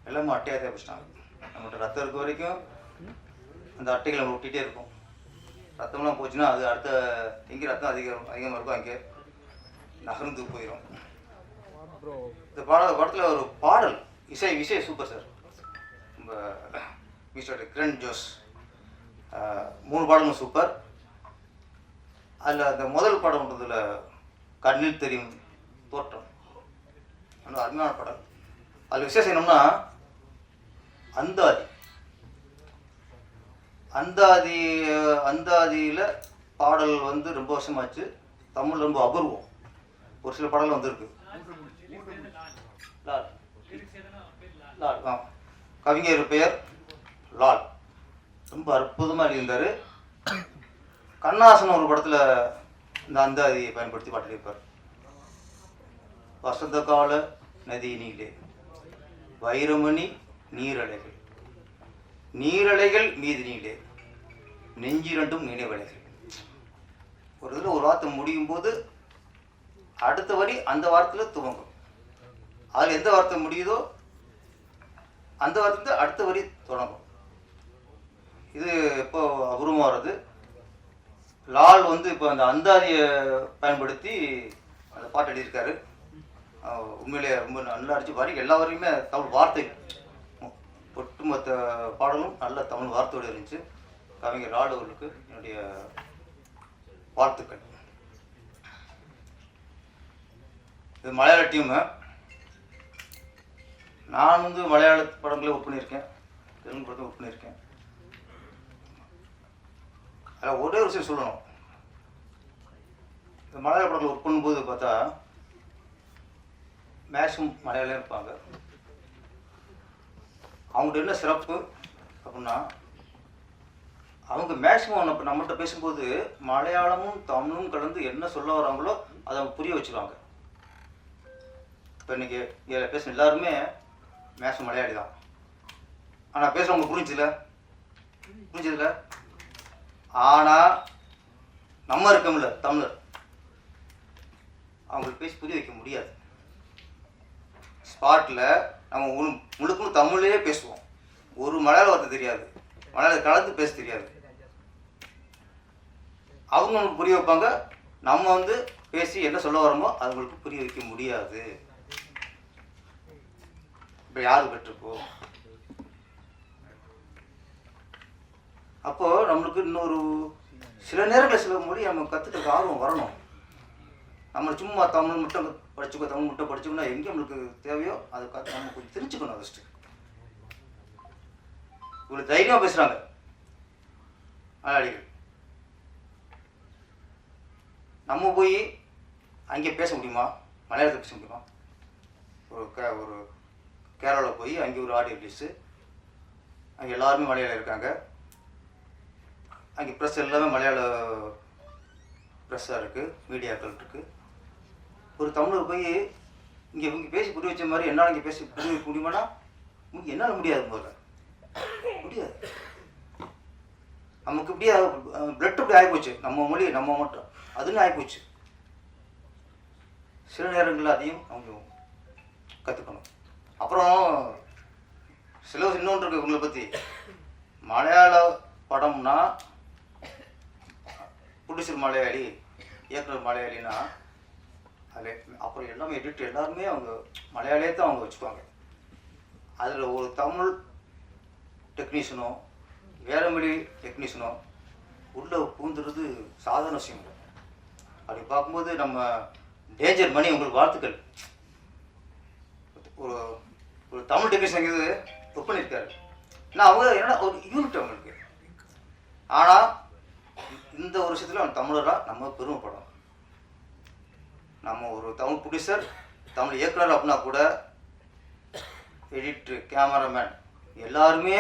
எல்லாமே அட்டையாக தேவைச்சிட்டாங்க. நம்மகிட்ட ரத்தம் இருக்க வரைக்கும் அந்த அட்டைகளை நம்ம ஒட்டிகிட்டே இருக்கும். ரத்தம்லாம் போச்சுன்னா அது அடுத்த எங்கே ரத்தம் அதிகமாக இருக்கும் அங்கே நகர்ந்து போயிடும். இந்த படத்தில் ஒரு பாடல் இசை சூப்பர் சார். நம்ம மிஸ்டர் கிரண் ஜோஸ் 3 பாடலும் சூப்பர். அதில் அந்த முதல் பாடம்ன்றதுல கண்ணில் தெரியும் தோற்றம் அந்த அருமையான பாடல். அதில் விசேஷம் என்னன்னா அந்தாதியில் பாடல் வந்து ரொம்ப வருஷமாச்சு. தமிழ் ரொம்ப அபூர்வம். ஒரு சில பாடல் வந்துருக்கு. லால் கவிஞர் பெயர் லால். ரொம்ப அற்புதமாக எழுதியிருந்தார். கண்ணாசன் ஒரு படத்தில் இந்த அந்தாதியை பயன்படுத்தி பாட்டிருப்பார். வசந்த கால நதியினிலே வைரமணி நீரலைகள், நீரலைகள் மீதினிலே நெஞ்சிரண்டும் நினைவலைகள். ஒரு இதில் ஒரு வார்த்தை முடியும் போது அடுத்த வரி அந்த வார்த்தையில் துவங்கும். அதில் எந்த வார்த்தை முடியுதோ அந்த வார்த்தை அடுத்த வரி தொடங்கும். இது இப்போ அபூர்வமாக வருது. லால் வந்து இப்போ அந்த அந்தாதியை பயன்படுத்தி அந்த பாட்டு எழுதியிருக்காரு. உண்மையிலே ரொம்ப நல்லா அடிச்சு பாரு. எல்லா வரையுமே தமிழ் வார்த்தை, ஒட்டுமொத்த பாடலும் நல்ல தமிழ் வார்த்தையோடு இருந்துச்சு. கவிஞர் லால் அவர்களுக்கு என்னுடைய வாழ்த்துக்கள். இது மலையாள டீமு. நான் வந்து மலையாள படங்களே ஒர்க் பண்ணியிருக்கேன், தெலுங்கு படத்தை ஒர்க் பண்ணியிருக்கேன். அதில் ஒரே ஒரு விஷயம் சொல்லணும். இந்த மலையாள படத்தில் ஒர்க் பண்ணும்போது பார்த்தா மேக்ஸிமம் மலையாளம் இருப்பாங்க. அவங்கள்ட்ட என்ன சிறப்பு அப்படின்னா, அவங்க மேக்ஸிமம் நம்மகிட்ட பேசும்போது மலையாளமும் தமிழும் கலந்து என்ன சொல்ல வராங்களோ அதை அவங்க புரிய வச்சுருவாங்க. இப்போ இன்றைக்கி இதில் பேசுன எல்லாருமே மேக்ஸிமம் மலையாளி தான். ஆனால் பேசுகிறவங்க புரிஞ்சதில்ல. ஆனால் நம்ம இருக்கோம்ல தமிழர், அவங்களுக்கு பேசி புரிய வைக்க முடியாது. ஸ்பாட்டில் நம்ம முழுக்க தமிழ்லேயே பேசுவோம். ஒரு மலையாள வார்த்தை தெரியாது, மலையாளம் கலந்து பேச தெரியாது. அவங்க நமக்கு புரிய வைப்பாங்க. நம்ம வந்து பேசி என்ன சொல்ல வரோமோ அவங்களுக்கு புரிய வைக்க முடியாது. இப்போ யாரு பெற்றுப்போ அப்போது நம்மளுக்கு இன்னொரு சில நேரங்களில் சில மொழி நம்ம கற்றுக்க ஆர்வம் வரணும். நம்ம சும்மா தமிழ் மட்டும் படிச்சுக்கோ, தமிழ் மட்டும் படிச்சுக்கோன்னா எங்கே நம்மளுக்கு தேவையோ அதை கற்று நம்ம கொஞ்சம் தெரிஞ்சுக்கணும். ஃபஸ்ட்டு இவ்வளோ தைரியமாக பேசுகிறாங்க மலையாளிகள். நம்ம போய் அங்கே பேச முடியுமா? மலையாளத்தை பேச முடியுமா? ஒரு கேரளாவில் போய் அங்கே ஒரு ஆடியோ ரிலீஸு, அங்கே எல்லாருமே மலையாளம் இருக்காங்க. அங்கே ப்ரெஸ் எல்லாமே மலையாள ப்ரெஸ்ஸாக இருக்குது, மீடியாக்கள் இருக்குது. ஒரு தமிழர் போய் இங்கே பேசி புரிய வச்ச மாதிரி என்னால் இங்கே பேசி புரிய வைக்க முடியுமானா என்னால் முடியாது. முதல்ல முடியாது. நமக்கு இப்படியே பிளட் இப்படி ஆகிப்போச்சு. நம்ம மொழி நம்ம மட்டும் அதுன்னு ஆகிப்போச்சு. சில நேரங்களில் அதையும் அவங்க கற்றுக்கணும். அப்புறம் சில இன்னொன்று இருக்கு உங்களை பற்றி. மலையாள படம்னா ப்ரொடியூசர் மலையாளி, இயக்குனர் மலையாளினா அது அப்புறம் எல்லாமே எடிட் எல்லாருமே அவங்க மலையாளியே தான் அவங்க வச்சுக்குவாங்க. அதில் ஒரு தமிழ் டெக்னீஷியனோ வேற மொழி டெக்னீஷியனோ உள்ளே பூந்துறது சாதாரண விஷயம் இல்லை. அப்படி பார்க்கும்போது நம்ம டேஞ்சர் மணி உங்களுக்கு வாழ்த்துக்கள். ஒரு ஒரு தமிழ் டெக்னீஷியன் இது ஒர்க் பண்ணியிருக்காரு. நான் அவங்க என்னன்னா ஒரு யூனிட் அவங்களுக்கு. ஆனால் இந்த ஒரு விஷயத்தில் அவங்க தமிழராக நம்ம பெருமைப்படும். நம்ம ஒரு தமிழ் ப்ரொடியூசர், தமிழ் இயக்குனர் அப்படின்னா கூட எடிட்ரு, கேமராமேன் எல்லாருமே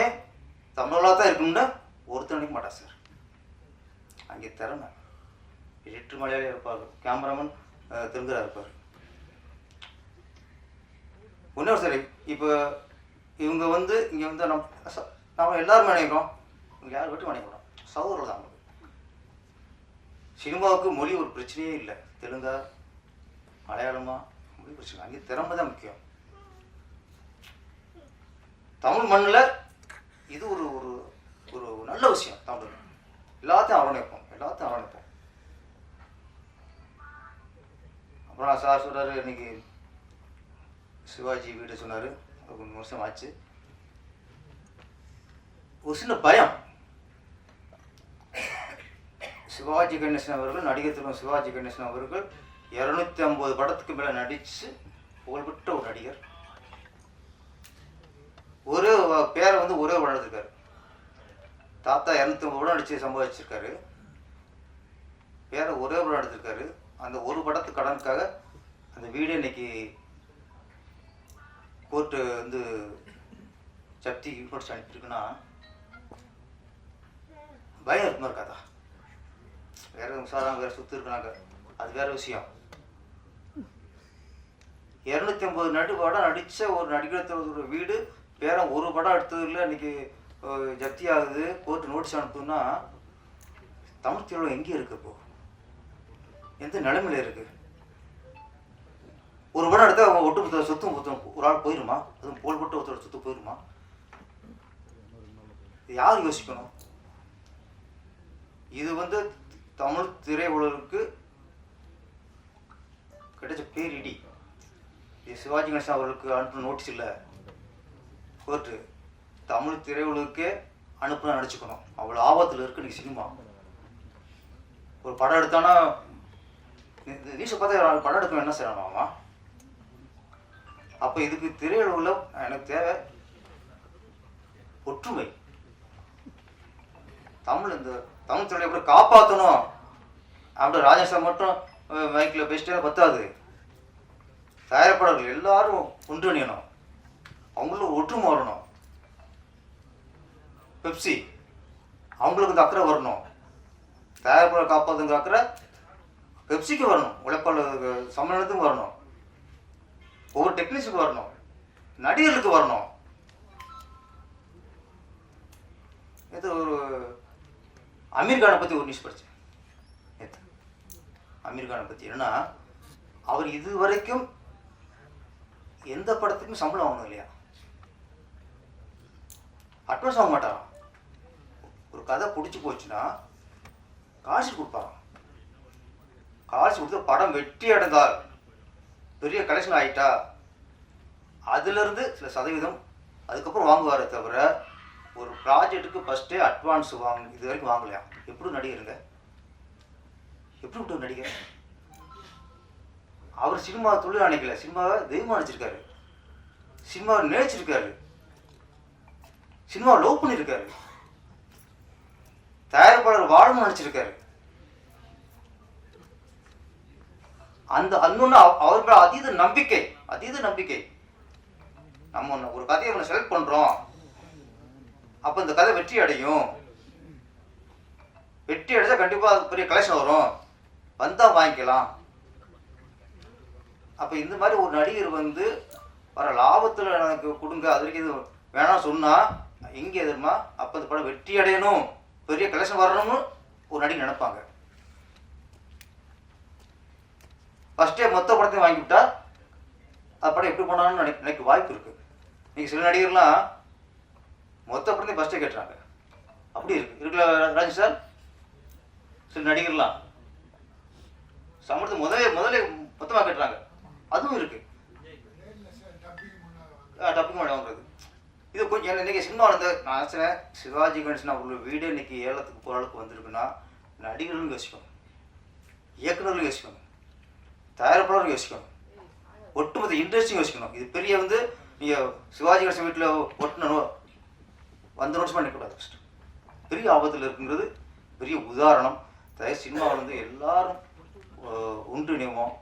தமிழாக தான் இருக்கணும்னு ஒருத்தர் நினைக்க மாட்டார் சார். அங்கே திறமை எடிட்ரு மலையாளியாக இருப்பார், கேமராமேன் தெலுங்கராக இருப்பார். ஒன்றே சார் இப்போ இவங்க வந்து இங்கே வந்து நம்ம எல்லாருமே நினைக்கிறோம், இங்கே யார் வீட்டும் நினைக்கிறோம், சகோதரர் தான். சினிமாவுக்கு மொழி ஒரு பிரச்சனையே இல்லை. தெலுங்கா மலையாளமா மொழி பிரச்சனை, அங்கே திறமை தான் முக்கியம். தமிழ் மண்ணில் இது ஒரு ஒரு ஒரு நல்ல விஷயம். தமிழ் எல்லாத்தையும் அரவணைப்போம், எல்லாத்தையும் அரவணைப்போம். அப்புறம் சார் சொல்கிறாரு, இன்னைக்கு சிவாஜி வீடு சொன்னார், 3 வருஷம் ஆச்சு. ஒரு சின்ன பயம். சிவாஜி கணேசன் அவர்கள், நடிகர் திரு சிவாஜி கணேசன் அவர்கள் 250 படத்துக்கு மேலே நடித்து புகழ்பெற்ற ஒரு நடிகர். ஒரு பேரை வந்து ஒரே படம் எடுத்திருக்காரு. தாத்தா 250 படம் நடித்து சம்பாதிச்சிருக்காரு. பேரை ஒரே படம் எடுத்திருக்காரு. அந்த ஒரு படத்து கடனுக்காக அந்த வீடு இன்னைக்கு கோர்ட்டு வந்து ஜப்தி நோட்டீஸ் அனுப்பியிருக்குன்னா பயம் இருக்குமா இருக்காதா? வேற விசாரம் வேற சுத்து இருக்கிறாங்க, அது வேற விஷயம். 250 படம் நடித்த ஒரு நடிகர் வீடு பேரம் ஒரு படம் எடுத்ததில் இன்னைக்கு ஜப்தி ஆகுது, கோர்ட்டு நோட்டீஸ் அனுப்புதுன்னா தமிழ் திரையுலகம் எங்கே இருக்கு? இப்போ எந்த நிலைமையில இருக்கு? ஒரு படம் எடுத்தா ஒட்டுமொத்த சொத்தும் ஒரு ஆள் போயிருமா? அதுவும் புகழ்பெற்ற ஒருத்தர் சொத்து போயிருமா? யார் யோசிக்கணும்? இது வந்து தமிழ் திரையுலகுக்கு கிடைச்ச பேரிடி. இது சிவாஜி கணேசன் அவர்களுக்கு அனுப்பின நோட்டீஸ் இல்லை, கோர்ட்டு தமிழ் திரையுலகுக்கே அனுப்புனா நடிச்சுக்கணும். அவ்வளோ ஆபத்தில் இருக்கு இன்னைக்கு சினிமா. ஒரு படம் எடுத்தானா நியூஸை பார்த்தா படம் எடுக்கணும் என்ன செய்யணுமாமா? அப்போ இதுக்கு திரையுலகில் எனக்கு தேவை ஒற்றுமை. இந்த தமிழ் திரையை எப்படி காப்பாற்றணும் அப்படி ராஜேஷ் மட்டும் மைக்கில் பேசிட்டே பத்தாது. தயாரிப்பாளர்கள் எல்லாரும் ஒன்றிணையணும், அவங்களும் ஒற்றுமை வரணும். பெப்சி அவங்களுக்கு இந்த அக்கறை வரணும். தயாரிப்பாளர் காப்பாற்றுங்கிற அக்கறை பெப்சிக்கு வரணும், உழைப்பாளர் சம்மேளனத்துக்கும் வரணும், ஒவ்வொரு டெக்னீஷியனுக்கு வரணும், நடிகர்களுக்கு வரணும். இது ஒரு அமீர் கானை பற்றி ஒரு நியூஸ் படித்தேன் நேற்று. அமீர் கானை பற்றி என்னன்னா, அவர் இது வரைக்கும் எந்த படத்துக்கும் சம்பளம் வாங்கணும் இல்லையா, அட்வான்ஸ் வாங்க மாட்டாராம். ஒரு கதை பிடிச்சி போச்சுன்னா காசு கொடுப்பாராம். காசு கொடுத்து படம் வெற்றி அடைந்தால், பெரிய கலெக்ஷன் ஆகிட்டா அதுலேருந்து சில சதவீதம் அதுக்கப்புறம் வாங்குவாரே தவிர ஒரு ப்ராஜெக்ட்டுக்கு ஃபஸ்ட்டே அட்வான்ஸ் இது வரைக்கும் வாங்கலையா? எப்படி நடிகருங்க? எப்படி விட்டு நடிகர்? அவர் சினிமா தொழில் நினைக்கல, சினிமாவை தெய்வமாக நினச்சிருக்காரு, சினிமாவை நினைச்சிருக்காரு, சினிமாவை லவ் பண்ணியிருக்காரு, தயாரிப்பாளர் வாழணும்னு நினச்சிருக்காரு. அந்த அன்னொன்று அவர் மேலே அதீத நம்பிக்கை. நம்ம ஒரு கதையை ஒன்று செலக்ட் பண்ணுறோம், அப்போ இந்த கதை வெற்றி அடையும், வெற்றி அடைச்சா கண்டிப்பாக அது பெரிய கலெக்ஷன் வரும், வந்தால் வாங்கிக்கலாம். அப்போ இந்த மாதிரி ஒரு நடிகர் வந்து வர லாபத்தில் எனக்கு கொடுங்க, அது வரைக்கும் இது வேணாம் சொன்னால் எங்கே எதிர்மா? அப்போ இந்த படம் வெற்றி அடையணும், பெரிய கலெக்ஷன் வரணும்னு ஒரு நடிகர் நினைப்பாங்க. ஃபஸ்ட்டே மொத்த படத்தையும் வாங்கிவிட்டா அது படம் எப்படி போனாலும் நினைக்க வாய்ப்பு இருக்குது. நீங்கள் சில நடிகர்லாம் மொத்த படத்தையும் ஃபஸ்ட்டே கேட்டுறாங்க, அப்படி இருக்குல்ல ராஜேஷ் சார்? சில நடிகர்லாம் சம்பளத்தை முதலே மொத்தமாக கேட்டுறாங்க, அதுவும் இருக்குது. டப்பிங் பண்ணி வாங்குறது இது கொஞ்சம் இன்றைக்கி சினிமாவில் இருந்து நான் நினச்சேன், சிவாஜி கணேசன் அவங்களோட வீடு இன்றைக்கி ஏலத்துக்கு போகிற அளவுக்கு வந்திருக்குன்னா நடிகர்களும் யோசிக்கணும், இயக்குநர்களும் யோசிக்கணும், தயாரிப்பாளரும் யோசிக்கணும், ஒட்டுமொத்த இண்டஸ்ட்ரியும் யோசிக்கணும். இது பெரிய வந்து நீங்கள் சிவாஜி கணேசன் வீட்டில் ஒட்டணும் வந்து நோட்ஸ் பண்ணிக்கூடாது. ஃபஸ்ட்டு பெரிய ஆபத்தில் இருக்குங்கிறது பெரிய உதாரணம். சினிமாவில் வந்து எல்லாரும் ஒன்றிணைவோம்.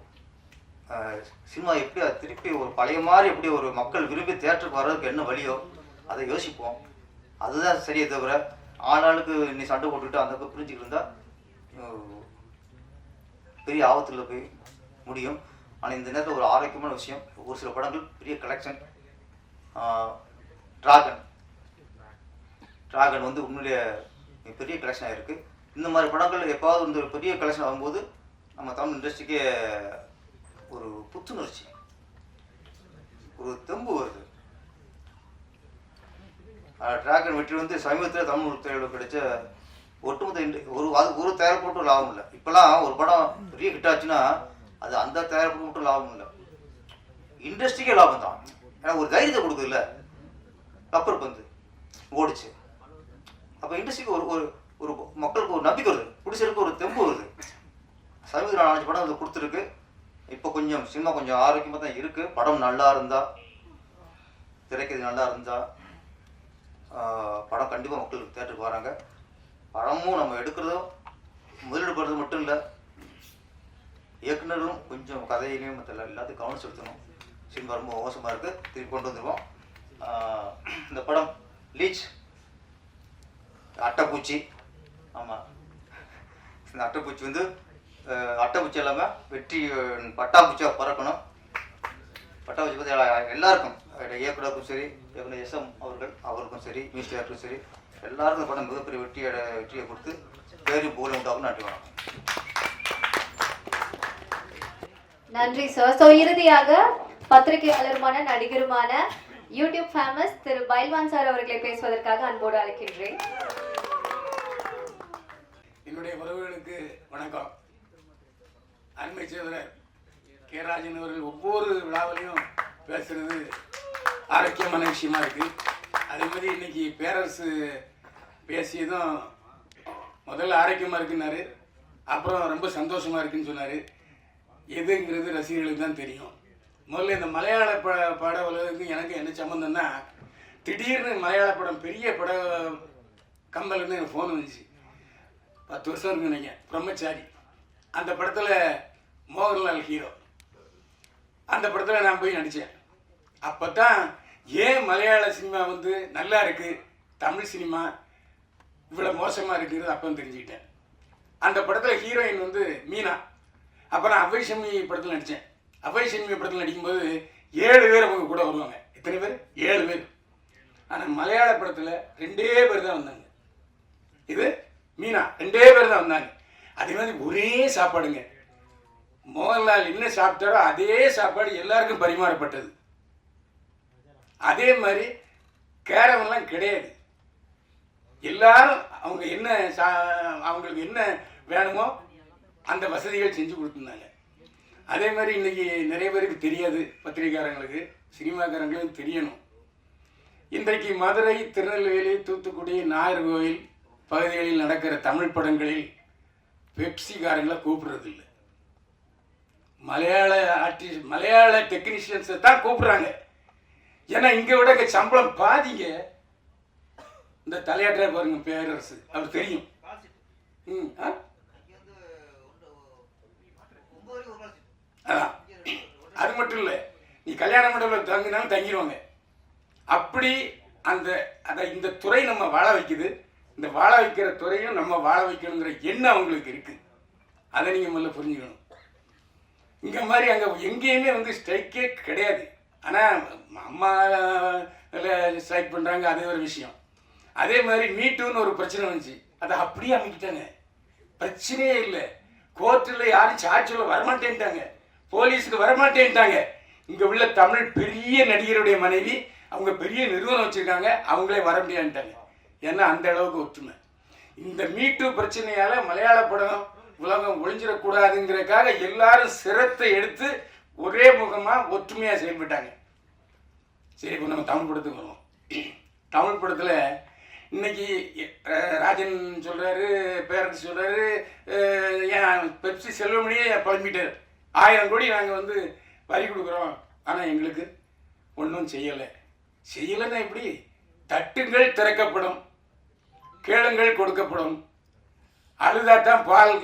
சினிமா எப்படி அது திருப்பி ஒரு பழைய மாதிரி எப்படி ஒரு மக்கள் விரும்பி தியேட்டருக்கு வர்றதுக்கு என்ன வழியோ அதை யோசிப்போம். அதுதான் சரியே தவிர ஆளாளுக்கு நீ சண்டை போட்டுக்கிட்டு அந்த புரிஞ்சுக்கிட்டு இருந்தால் பெரிய ஆபத்தில் போய் முடியும். ஆனால் இந்த நேரத்தில் ஒரு ஆரோக்கியமான விஷயம், ஒரு சில படங்கள் பெரிய கலெக்ஷன் டிராகன் வந்து உண்மையிலேயே பெரிய கலெக்ஷன் ஆகிருக்கு. இந்த மாதிரி படங்கள் எப்பாவது வந்து பெரிய கலெக்ஷன் ஆகும்போது நம்ம தமிழ் இண்டஸ்ட்ரிக்கே ஒரு புத்துணர்ச்சி, ஒரு தெம்பு வருது. டிராகன் வெற்றி வந்து சமீபத்தில் தமிழ் திரையுலகில் கிடைச்ச ஒட்டுமொத்த ஒரு தயாரிப்பு மட்டும் லாபம் இல்லை. இப்போல்லாம் ஒரு படம் பெரிய ஹிட் ஆச்சுன்னா அது அந்த தயாரிப்பு மட்டும் லாபம் இல்லை, இண்டஸ்ட்ரிக்கே லாபம் தான். ஏன்னா ஒரு தைரியத்தை கொடுக்குது இல்லை, கப்பர் பந்து ஓடிச்சு. அப்போ இண்டஸ்ட்ரிக்கு ஒரு ஒரு மக்களுக்கு ஒரு நம்பிக்கை வருது, பிடிச்சிருக்கு, ஒரு தெம்பு வருது. சமீபத்தில் 4 படம் அது கொடுத்துருக்கு. இப்போ கொஞ்சம் சினிமா கொஞ்சம் ஆரோக்கியமாக தான் இருக்குது. படம் நல்லா இருந்தால், திரைக்கதை நல்லா இருந்தால் படம் கண்டிப்பாக மக்களுக்கு தேட்டருக்கு வராங்க. படமும் நம்ம எடுக்கிறதும் முதலீடு பண்ணுறது மட்டும் இல்லை, இயக்குனரும் கொஞ்சம் கதையிலையும் மற்ற எல்லாத்தையும் கவனம் செலுத்தணும். சினிமா ரொம்ப மோசமாக இருக்குது, திருப்பி கொண்டு வந்துருவோம். இந்த படம் லீச் அட்டைப்பூச்சி. ஆமாம், இந்த அட்டைப்பூச்சி வந்து அட்டைப்பூச்சி இல்லாமல் வெற்றி பட்டாம்பூச்சியாக பறக்கணும். பட்டாம்பூச்சி பற்றி எல்லாருக்கும், இயக்குனருக்கும் சரி, இயக்குனர் SM அவருக்கும் சரி, மியூசிக் டைரக்டருக்கும் சரி, எல்லாருக்கும் இந்த படம் மிகப்பெரிய வெற்றியை கொடுத்து பேரும் போல உண்டாகும். நன்றி, வணக்கம். நன்றி சார். ஸோ இறுதியாக பத்திரிகையாளருமான நடிகருமான யூடியூப் ஃபேமஸ் திரு பைல்வான் சார் அவர்களை பேசுவதற்காக அன்போடு அழைக்கின்றேன். என்னுடைய உறவுகளுக்கு வணக்கம். அருமை சகோதரர் கே. ராஜன் அவர்கள் ஒவ்வொரு விழாவிலையும் பேசுறது ஆரோக்கியமான விஷயமா இருக்கு. அதே மாதிரி இன்னைக்கு பேரரசு பேசியதும் முதல்ல ஆரோக்கியமா இருக்குன்னாரு, அப்புறம் ரொம்ப சந்தோஷமா இருக்குன்னு சொன்னாரு. எதுங்கிறது ரசிகர்களுக்கு தான் தெரியும். முதல்ல இந்த மலையாள பட உலகத்துக்கு எனக்கு என்ன சம்மந்தம்னா, திடீர்னு மலையாள படம் பெரிய பட கம்பல்னு எனக்கு ஃபோன் வந்துச்சு. 10 வருஷம் இருக்குன்னு நினைக்கிறேன், பிரம்மச்சாரி. அந்த படத்தில் மோகன்லால் ஹீரோ. அந்த படத்தில் நான் போய் நடித்தேன். அப்போ தான் ஏன் மலையாள சினிமா வந்து நல்லா இருக்குது, தமிழ் சினிமா இவ்வளோ மோசமாக இருக்குங்கிறது அப்போ தெரிஞ்சுக்கிட்டேன். அந்த படத்தில் ஹீரோயின் வந்து மீனா. அப்புறம் அவ்வை சண்மி படத்தில் நடித்தேன். அவ்வை சண்மி படத்தில் நடிக்கும்போது 7 பேர் அவங்க கூட வருவாங்க. எத்தனை பேர்? 7 பேர். ஆனால் மலையாள படத்தில் 2 பேர் தான் வந்தாங்க. இது மீனா 2 பேர் தான் வந்தாங்க. அதே மாதிரி ஒரே சாப்பாடுங்க. மோகன்லால் என்ன சாப்பிட்டாரோ அதே சாப்பாடு எல்லாருக்கும் பரிமாறப்பட்டது. அதே மாதிரி கேரவெல்லாம் கிடையாது. எல்லாரும் அவங்க என்ன அவங்களுக்கு என்ன வேணுமோ அந்த வசதிகள் செஞ்சு கொடுத்துருந்தாங்க. அதே மாதிரி இன்னைக்கு நிறைய பேருக்கு தெரியாது, பத்திரிகைக்காரங்களுக்கு, சினிமாக்காரங்களுக்கும் தெரியணும். இன்றைக்கு மதுரை, திருநெல்வேலி, தூத்துக்குடி, நாகர்கோவில் பகுதிகளில் நடக்கிற தமிழ் படங்களில் பெப்சிக்காரங்களை கூப்பிடுறதில்லை. மலையாள டெக்னீஷியன்ஸை தான் கூப்பிடுறாங்க. ஏன்னா இங்கே விட இங்கே சம்பளம் பாதிங்க. இந்த தலையாற்ற பாருங்க பேரரசு, அவர் தெரியும். அதான், அது மட்டும் இல்லை, நீ கல்யாண மண்டபத்தில் தங்கினாலும் தங்கிடுவாங்க. அப்படி இந்த துறை நம்ம வாழ வைக்குது. இந்த வாழ வைக்கிற துறையும் நம்ம வாழ வைக்கணுங்கிற எண்ணம் அவங்களுக்கு இருக்கு. அதை நீங்கள் முதல்ல புரிஞ்சுக்கணும். இங்கே மாதிரி அங்கே எங்கேயுமே வந்து ஸ்ட்ரைக்கே கிடையாது. ஆனால் அம்மா ஸ்ட்ரைக் பண்ணுறாங்க, அது ஒரு விஷயம். அதே மாதிரி மீட்டுன்னு ஒரு பிரச்சனை வந்துச்சு, அதை அப்படியே அமைக்கிட்டாங்க. பிரச்சனையே இல்லை. கோர்ட்டில் யாரும் சாட்சியில் வரமாட்டேன்ட்டாங்க, போலீஸுக்கு வரமாட்டேன்ட்டாங்க. இங்கே உள்ள தமிழ் பெரிய நடிகருடைய மனைவி, அவங்க பெரிய நிறுவனம் வச்சுருக்காங்க, அவங்களே வர முடியாதுட்டாங்க. ஏன்னா அந்த அளவுக்கு ஒற்றுமை. இந்த மீட்டு பிரச்சனையால் மலையாள படம் உலகம் ஒழிஞ்சிடக்கூடாதுங்கிறதுக்காக எல்லாரும் சிரத்தை எடுத்து ஒரே முகமாக ஒற்றுமையாக செயல்பட்டாங்க. சரி, இப்போ நம்ம தமிழ் படத்துக்கு வருவோம். தமிழ் படத்தில் இன்னைக்கு ராஜன் சொல்கிறாரு, பேரரசு சொல்கிறாரு, ஏன் பெப்சி செல்வமணியே புலம்பிட்டார். 1000 கோடி நாங்கள் வந்து வரி கொடுக்குறோம், ஆனால் எங்களுக்கு ஒன்றும் செய்யலைன்னா எப்படி? தட்டுங்கள் திறக்கப்படும், கேளுங்கள் கொடுக்கப்படும், அழுதாத்தான் பால்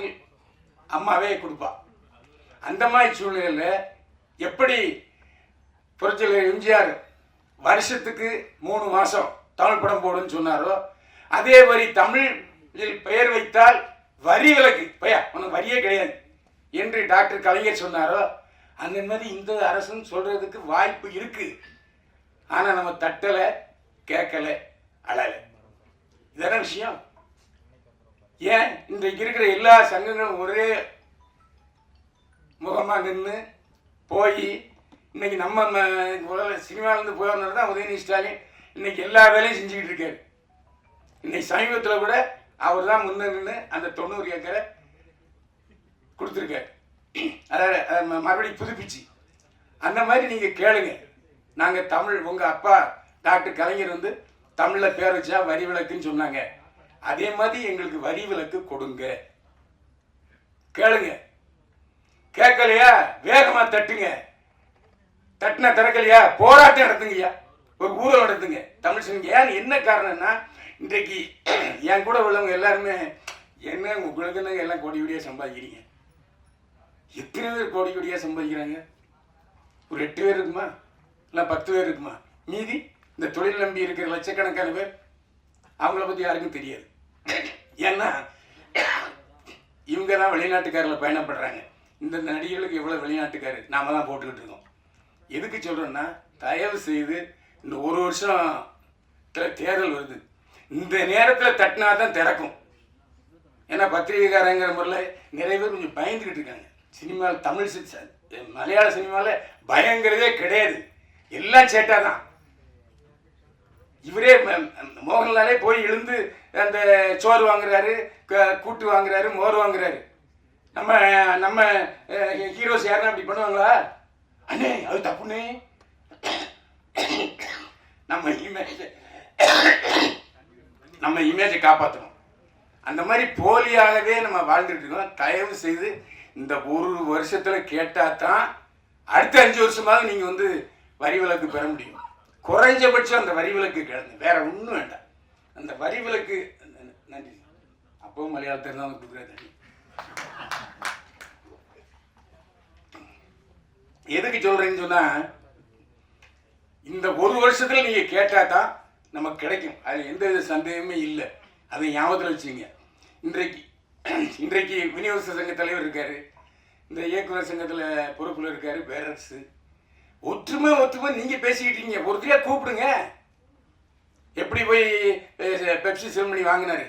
அம்மாவே கொடுப்பா. அந்த மாதிரி சூழ்நிலையில் எப்படி புரட்சியாளர் எம்ஜிஆர் வருஷத்துக்கு 3 மாதம் தமிழ் படம் போடுன்னு சொன்னாரோ, அதே மாதிரி தமிழில் பெயர் வைத்தால் வரி விலக்கு, பையா உனக்கு வரியே கிடையாது என்று டாக்டர் கலைஞர் சொன்னாரோ, அந்த மாதிரி இந்த அரசுன்னு சொல்றதுக்கு வாய்ப்பு இருக்கு. ஆனால் நம்ம தட்டலை, கேட்கலை, அழலை. இதான விஷயம். ஏன் இன்றைக்கு இருக்கிற எல்லா சங்கங்களும் ஒரே முகமாக நின்று போய் இன்னைக்கு நம்ம சினிமாவிலேருந்து போகிறனால தான் உதயநிதி ஸ்டாலின் இன்னைக்கு எல்லா வேலையும் செஞ்சுக்கிட்டு இருக்காரு. இன்னைக்கு சமீபத்தில் கூட அவர் தான் முன்ன நின்று அந்த 90 ஏக்கரை கொடுத்துருக்காரு. அதாவது மறுபடியும் புதுப்பிச்சு. அந்த மாதிரி நீங்கள் கேளுங்க. நாங்கள் தமிழ், உங்கள் அப்பா டாக்டர் கலைஞர் வந்து தமிழில் பேர் வச்சா வரி விலக்குன்னு சொன்னாங்க. அதே மாதிரி எங்களுக்கு வரி விலக்கு கொடுங்க. கேளுங்க. கேட்கலையா வேகமாக தட்டுங்க. தட்டினா திறக்கலையா போராட்டம் நடத்துங்கய்யா, ஒரு ஊழல் நடத்துங்க. தமிழ் சினிமா ஏன் என்ன காரணம்னா இன்றைக்கு என் கூட உள்ளவங்க எல்லாருமே என்ன உங்களுக்கு எல்லாம் கோடி கோடியாக சம்பாதிக்கிறீங்க. எத்தனை பேர் கோடி கோடியாக சம்பாதிக்கிறாங்க? ஒரு 8 பேர் இருக்குமா, இல்லை 10 பேர் இருக்குமா? மீதி இந்த தொழில் நம்பி இருக்கிற லட்சக்கணக்கான பேர், அவங்கள பற்றி யாருக்கும் தெரியாது. ஏன்னா இவங்க தான் வெளிநாட்டுக்காரில் பயணப்படுறாங்க. இந்த நடிகர்களுக்கு எவ்வளோ வெளிநாட்டுக்காரு நாம தான் போட்டுக்கிட்டு இருக்கோம். எதுக்கு சொல்கிறேன்னா, தயவு செய்து இந்த ஒரு வருஷத்தில் தேர்தல் வருது, இந்த நேரத்தில் தட்டினா தான் திறக்கும். ஏன்னா பத்திரிகைக்காரங்கிற முறையில் நிறைய பேர் கொஞ்சம் பயந்துக்கிட்டு இருக்காங்க. சினிமாவில் தமிழ் மலையாள சினிமாவில் பயங்கிறதே கிடையாது, எல்லாம் சேட்டா தான். இவரே மோகன்லாலே போய் எழுந்து அந்த சோறு வாங்குறாரு, கூட்டு வாங்குறாரு, மோர் வாங்குறாரு. நம்ம நம்ம ஹீரோஸ் யாருன்னா அப்படி பண்ணுவாங்களா? அண்ணே அது தப்புண்ணே. நம்ம இமேஜை காப்பாற்றணும். அந்த மாதிரி போலியாகவே நம்ம வாழ்ந்துட்டு இருக்கோம். தயவு செய்து இந்த ஒரு வருஷத்தில் கேட்டால் தான் அடுத்த 5 வருஷமாவது நீங்கள் வந்து வரி விலக்கு பெற முடியும். குறைஞ்சபட்சம் அந்த வரி விலக்கு கேளுங்க, வேற ஒன்றும் வேண்டாம். அந்த வரி விலக்கு நன்றி. அப்பவும் மலையாளத்தில் தான் கொடுக்குறது. எதுக்கு சொல்றேன்னு சொன்னா, இந்த ஒரு வருஷத்துல நீங்க கேட்டா தான் நமக்கு கிடைக்கும். அது எந்த வித சந்தேகமே இல்லை. அதை ஞாபகத்தில் வச்சுங்க. இன்றைக்கு விநியோக சங்க தலைவர் இருக்காரு, இந்த இயக்குனர் சங்கத்தில் பொறுப்பில் இருக்காரு பேரரசு. ஒற்றுமை நீங்க பேசிக்கிட்டீங்க. ஒருத்தரையா கூப்பிடுங்க. எப்படி போய் பெப்சி செல்மணி வாங்கினாரு?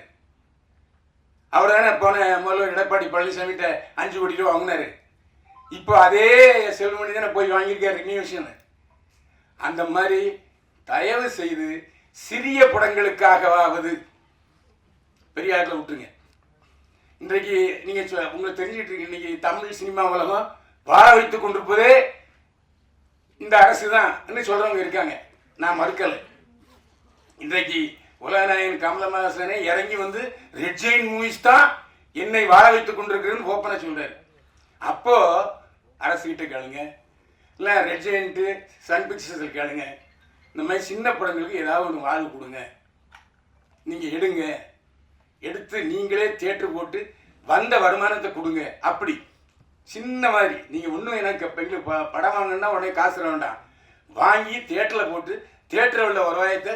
அவர் தானே போன முதல்வர் எடப்பாடி பழனிசாமிகிட்ட 5 கோடி ரூபா வாங்கினாரு. இப்போ அதே செல்மணி தானே போய் வாங்கியிருக்காரு ரினியூஷன். அந்த மாதிரி தயவு செய்து சிறிய படங்களுக்காகவாவது பெரியாரில் விட்டுருங்க. இன்றைக்கு நீங்க உங்களுக்கு தெரிஞ்சுட்டு இருக்கீங்க, இன்னைக்கு தமிழ் சினிமா உலகம் வாழ வைத்துக் கொண்டிருப்பதே இந்த அரசு தான் சொல்றவங்க இருக்காங்க. நான் மறுக்கலை. இன்றைக்கு உலகநாயகன் கமலஹாசனே இறங்கி வந்து ரெட் ஜெயின் மூவிஸ் தான் என்னை வாழ வைத்துக் கொண்டிருக்கிறேன்னு ஓப்பனா சொல்றாரு. அப்போ அரசுகிட்ட கேளுங்க, இல்லை ரெட் ஜெயின்ட்டு சன் பிக்சர்ஸில் கேளுங்க. இந்த மாதிரி சின்ன படங்களுக்கு ஏதாவது ஒன்று வாழ்வு கொடுங்க. நீங்கள் எடுத்து நீங்களே தியேட்டர் போட்டு வந்த வருமானத்தை கொடுங்க. அப்படி சின்ன மாதிரி நீங்கள் ஒன்றும் எனக்கு எங்களுக்கு படம் வாங்கினா உடனே காசு வேண்டாம், வாங்கி தியேட்டரில் போட்டு தியேட்டரில் உள்ள வருவாயத்தை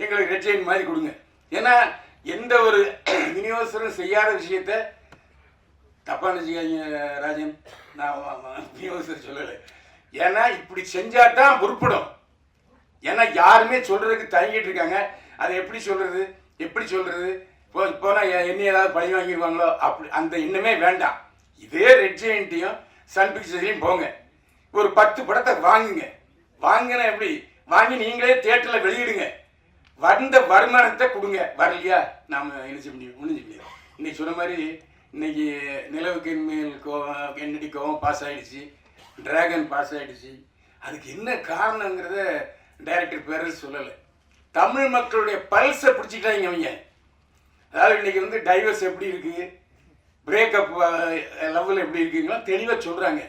எங்களுக்கு ரெட் ஜெயின் மாதிரி கொடுங்க. ஏன்னா எந்த ஒரு விநியோகஸ்தரும் செய்யாத விஷயத்த தப்பான ராஜன், நான் விநியோகஸ்தர் சொல்லலை. ஏன்னா இப்படி செஞ்சா தான் உருப்படும். ஏன்னா யாருமே சொல்றதுக்கு தயங்கிட்டு இருக்காங்க. அதை எப்படி சொல்றது போனால் என்ன ஏதாவது பழி வாங்கிடுவாங்களோ, அப்படி அந்த எண்ணமே வேண்டாம். இதே ரெட் ஜெயின்ட்டையும் சன் பிக்சர்ஸ்லையும் போங்க, ஒரு 10 படத்தை வாங்குனா எப்படி வாங்கி நீங்களே தியேட்டரில் வெளியிடுங்க, வந்த வருமானத்தை கொடுங்க. வரலையா நாம் என்ன செய்ய முடியும்? முடிஞ்சு முடியாது. இன்னைக்கு சொன்ன மாதிரி இன்னைக்கு நிலவுக்கு மேல் என்னடி கோவம் பாஸ் ஆகிடுச்சு, டிராகன் பாஸ் ஆகிடுச்சு. அதுக்கு என்ன காரணங்கிறத டைரக்டர் பேரரசு சொல்லலை. தமிழ் மக்களுடைய பல்ஸை பிடிச்சிக்கிட்டாங்க அவங்க. அதாவது இன்னைக்கு வந்து டைவர்ஸ் எப்படி இருக்குது, பிரேக்கப் லெவல் எப்படி இருக்குங்களோ தெளிவாக சொல்கிறாங்க.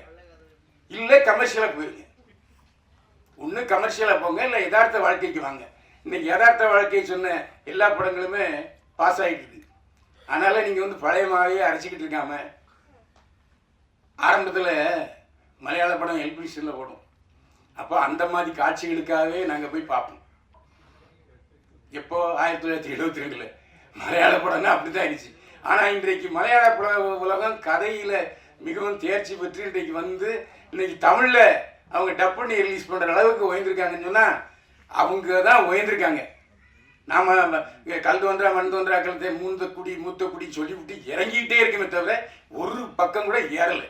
இல்லை கமர்ஷியலாக போயிருங்க, ஒன்று கமர்ஷியலாக போங்க, இல்லை யதார்த்த வாழ்க்கைக்கு வாங்க. இன்னைக்கு யதார்த்த வாழ்க்கையை சொன்ன எல்லா படங்களுமே பாஸ் ஆகிட்டு இருக்கு. அதனால் நீங்கள் வந்து பழைய மாதிரியே அரைச்சிக்கிட்டு இருக்காம, ஆரம்பத்தில் மலையாள படம் எல்பிசியில் ஓடும். அப்போ அந்த மாதிரி காட்சிகளுக்காகவே நாங்கள் போய் பார்ப்போம். எப்போ 1972 மலையாள படம்னா அப்படி தான் ஆயிடுச்சு. ஆனால் இன்றைக்கு மலையாள பட உலகம் கதையில் மிகவும் தேர்ச்சி பெற்று இன்றைக்கு வந்து இன்னைக்கு தமிழில் அவங்க டப் பண்ணி ரிலீஸ் பண்ணுற அளவுக்கு உயர்ந்திருக்காங்கன்னு சொன்னால் அவங்க தான் உயர்ந்திருக்காங்க. நாம் கல் தோன்றா மண் தோன்றா கழுத்தை மூத்த குடி சொல்லிவிட்டு இறங்கிக்கிட்டே இருக்குமே தவிர ஒரு பக்கம் கூட ஏறலை.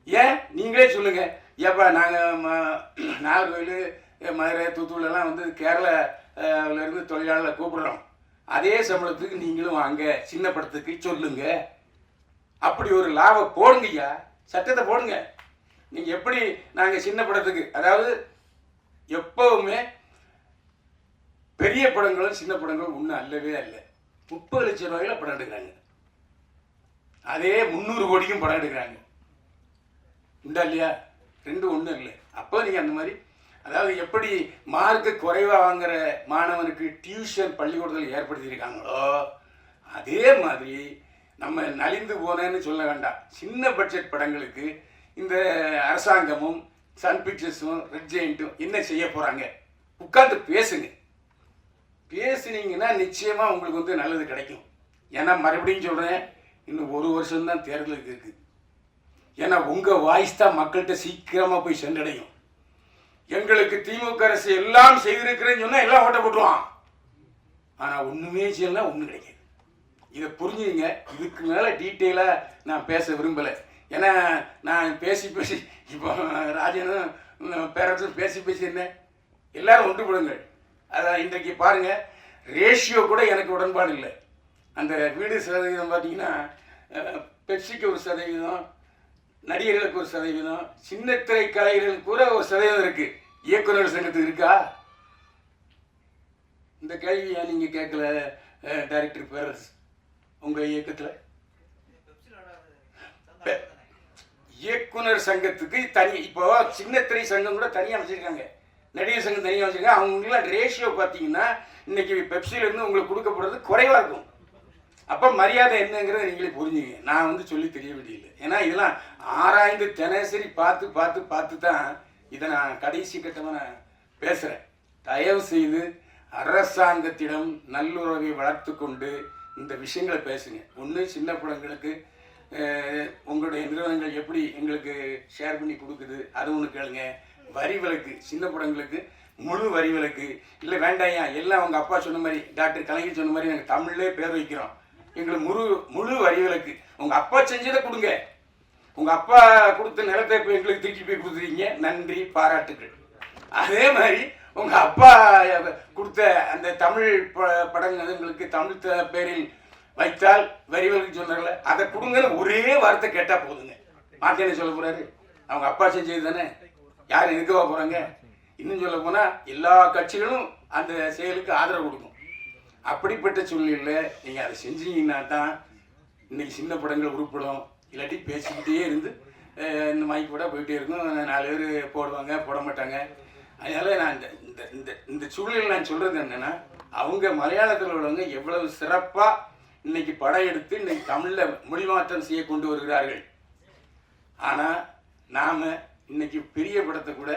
ஏன் நீங்களே சொல்லுங்கள். ஏப்பா நாங்கள் நாகர்கோவில், மதுரை, தூத்துக்குடியெல்லாம் வந்து கேரளாவிலேருந்து தொழிலாளர்களை கூப்பிடுறோம். அதே சம்பளத்துக்கு நீங்களும் வாங்க, சின்ன படத்துக்கு சொல்லுங்க. அப்படி ஒரு லாபம் போடுங்கய்யா, சட்டத்தை போடுங்க. நீங்கள் எப்படி நாங்கள் சின்ன படத்துக்கு, அதாவது எப்பவுமே பெரிய படங்களும் சின்ன படங்களும் ஒன்றும் அல்லவே அல்ல. 30 லட்சம் ரூபாயில படம் எடுக்கிறாங்க, அதே 300 கோடிக்கும் படம் எடுக்கிறாங்க. உண்டா இல்லையா? ரெண்டும் ஒன்றும் இல்லை. அப்போ நீங்கள் அந்த மாதிரி, அதாவது எப்படி மார்க்கு குறைவாக வாங்குற மாணவனுக்கு டியூஷன் பள்ளிக்கூடத்தில் ஏற்படுத்தியிருக்காங்களோ அதே மாதிரி நம்ம நலிந்து போனேன்னு சொல்ல வேண்டாம். சின்ன பட்ஜெட் படங்களுக்கு இந்த அரசாங்கமும் சன் பிக்சர்ஸும் ரெட் ஜெயிண்ட்டும் என்ன செய்ய போகிறாங்க? உட்காந்து பேசுங்க. பேசுனீங்கன்னா நிச்சயமாக உங்களுக்கு வந்து நல்லது கிடைக்கும். ஏன்னா மறுபடியும் சொல்கிறேன், இன்னும் 1 வருஷம்தான் தேர்தலுக்கு இருக்குது. ஏன்னா உங்கள் வாய்ஸ் தான் மக்கள்கிட்ட சீக்கிரமாக போய் சென்றடையும். எங்களுக்கு திமுக அரசு எல்லாம் செய்திருக்கிறேன்னு சொன்னால் எல்லாம் ஓட்ட போட்டுருவான். ஆனால் ஒன்றுமே செய்யலாம், ஒன்றும் கிடைக்காது. இதை புரிஞ்சுங்க. இதுக்கு மேலே டீட்டெயிலாக நான் பேச விரும்பலை. ஏன்னா நான் பேசி இப்போ ராஜனும் பேரரசும் பேசி என்ன எல்லாரும் ஒன்றுபடுங்கள். அதான் இன்றைக்கு பாருங்கள், ரேஷியோ கூட எனக்கு உடன்பாடு இல்லை. அந்த வீடு சதவீதம் பார்த்தீங்கன்னா பெப்சிக்கு 1%, நடிகர்களுக்கு 1%, சின்னத்திரை கலைஞர்களுக்கு கூட 1% இருக்குது. இயக்குநர் சங்கத்துக்கு இருக்கா? இந்த கேள்வியை நீங்கள் கேட்கல டைரக்டர் பேரரசு. உங்கள் இயக்கத்தில் இயக்குனர் சங்கத்துக்கு தனி, இப்போ சின்னத்திரை சங்கம் கூட தனியாக வச்சுருக்காங்க, நடிகர் சங்கம் தனியாக வச்சுருக்காங்க. அவங்களுக்குலாம் ரேஷியோ பார்த்தீங்கன்னா இன்னைக்கு பெப்சிலேருந்து உங்களுக்கு கொடுக்கப்படுறது குறைவாக இருக்கும். அப்போ மரியாதை என்னங்கிறத நீங்களே புரிஞ்சுங்க. நான் வந்து சொல்லி தெரிய வேண்டியதில்லை. ஏன்னா இதெல்லாம் ஆராய்ந்து தினசரி பார்த்து தான் இதை நான் கடைசி கட்டமாக நான் பேசுகிறேன். தயவு செய்து அரசாங்கத்திடம் நல்லுறவை வளர்த்து கொண்டு இந்த விஷயங்களை பேசுங்க. ஒன்று சின்ன படங்களுக்கு உங்களுடைய நிறுவனங்கள் எப்படி எங்களுக்கு ஷேர் பண்ணி கொடுக்குது அது ஒன்று கேளுங்க. வரி விலக்கு, சின்ன படங்களுக்கு முழு வரி விலக்கு இல்லை வேண்டாயா, எல்லாம் உங்கள் அப்பா சொன்ன மாதிரி, டாக்டர் கலைஞர் சொன்ன மாதிரி நாங்கள் தமிழ்லே பேர் வைக்கிறோம், எங்களுக்கு முழு வரி விலக்கு. உங்கள் அப்பா செஞ்சதை கொடுங்க. உங்கள் அப்பா கொடுத்த நிலத்தை இப்போ எங்களுக்கு திருப்பி போய் கொடுத்துருக்கீங்க, நன்றி, பாராட்டுகள். அதே மாதிரி உங்கள் அப்பா கொடுத்த அந்த தமிழ் படங்களுக்கு தமிழ் பேரில் வைத்தால் வரி விலக்கு சொன்னார்ல, அதை கொடுங்கன்னு ஒரே வார்த்தை கேட்டால் போதுங்க. மாத்தேன்னு சொல்ல போகிறாரு, அவங்க அப்பா செஞ்சது தானே, யார் இருக்கவா போகிறாங்க? இன்னும் சொல்ல போனால் எல்லா கட்சிகளும் அந்த செயலுக்கு ஆதரவு கொடுக்கும். அப்படிப்பட்ட சூழ்நிலையில் நீங்கள் அதை செஞ்சீங்கன்னா தான் இன்றைக்கி சின்ன படங்கள் உருப்படும். இல்லாட்டி பேசிக்கிட்டே இருந்து இந்த மைக் கூட போயிட்டே இருக்கும், 4 பேர் போடுவாங்க, போட மாட்டாங்க. அதனால் நான் இந்த சூழ்நிலையில் நான் சொல்கிறது என்னென்னா, அவங்க மலையாளத்தில் உள்ளவங்க எவ்வளவு சிறப்பாக இன்னைக்கு படம் எடுத்து இன்னைக்கு தமிழில் மொழிமாற்றம் செய்ய கொண்டு வருகிறார்கள். ஆனால் நாம் இன்னைக்கு பெரிய படத்தை கூட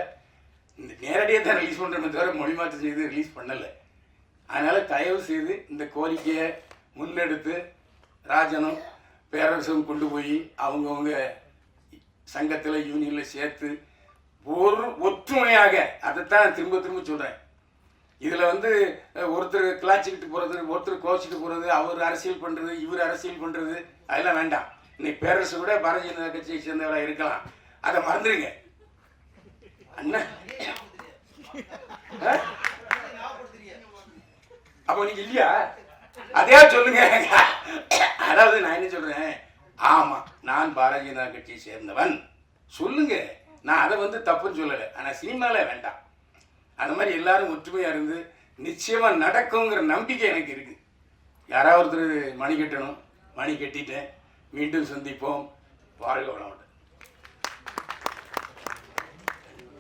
இந்த நேரடியாக தான் ரிலீஸ் பண்ணுறோமே தவிர மொழிமாற்றம் செய்து ரிலீஸ் பண்ணலை. அதனால் தயவு செய்து இந்த கோரிக்கையை முன்னெடுத்து ராஜனும் பேரரசும் கொண்டு போய் அவங்கவுங்க சங்கத்தில் யூனியனில் சேர்த்து ஒரு ஒற்றுமையாக, அதைத்தான் திரும்ப சொல்கிறேன். இதில் வந்து ஒருத்தர் கிளாச்சிக்கிட்டு போகிறது, ஒருத்தர் கோச்சிக்கிட்டு போகிறது, அவர் அரசியல் பண்ணுறது, இவர் அரசியல் பண்ணுறது, அதெல்லாம் வேண்டாம். இன்னைக்கு பேரரசு கூட பாரதிய ஜனதா கட்சியை சேர்ந்தவராக இருக்கலாம், அதை மறந்துடுங்க. அண்ணா அப்போ நீங்க இல்லையா? அதே சொல்லுங்க. அதாவது நான் என்ன சொல்றேன், ஆமா நான் பாரதிய ஜனதா கட்சியை சேர்ந்தவன் சொல்லுங்க. நான் அதை வந்து தப்புன்னு சொல்லலை. ஆனால் சினிமாவில் வேண்டாம். அந்த மாதிரி எல்லாரும் ஒற்றுமையாக இருந்து நிச்சயமாக நடக்குங்கிற நம்பிக்கை எனக்கு இருக்குது. யாராவது ஒருத்தர் மணி கட்டணும், மணி கட்டிட்டேன். மீண்டும் சந்திப்போம். வாழ்க வளமுடன்.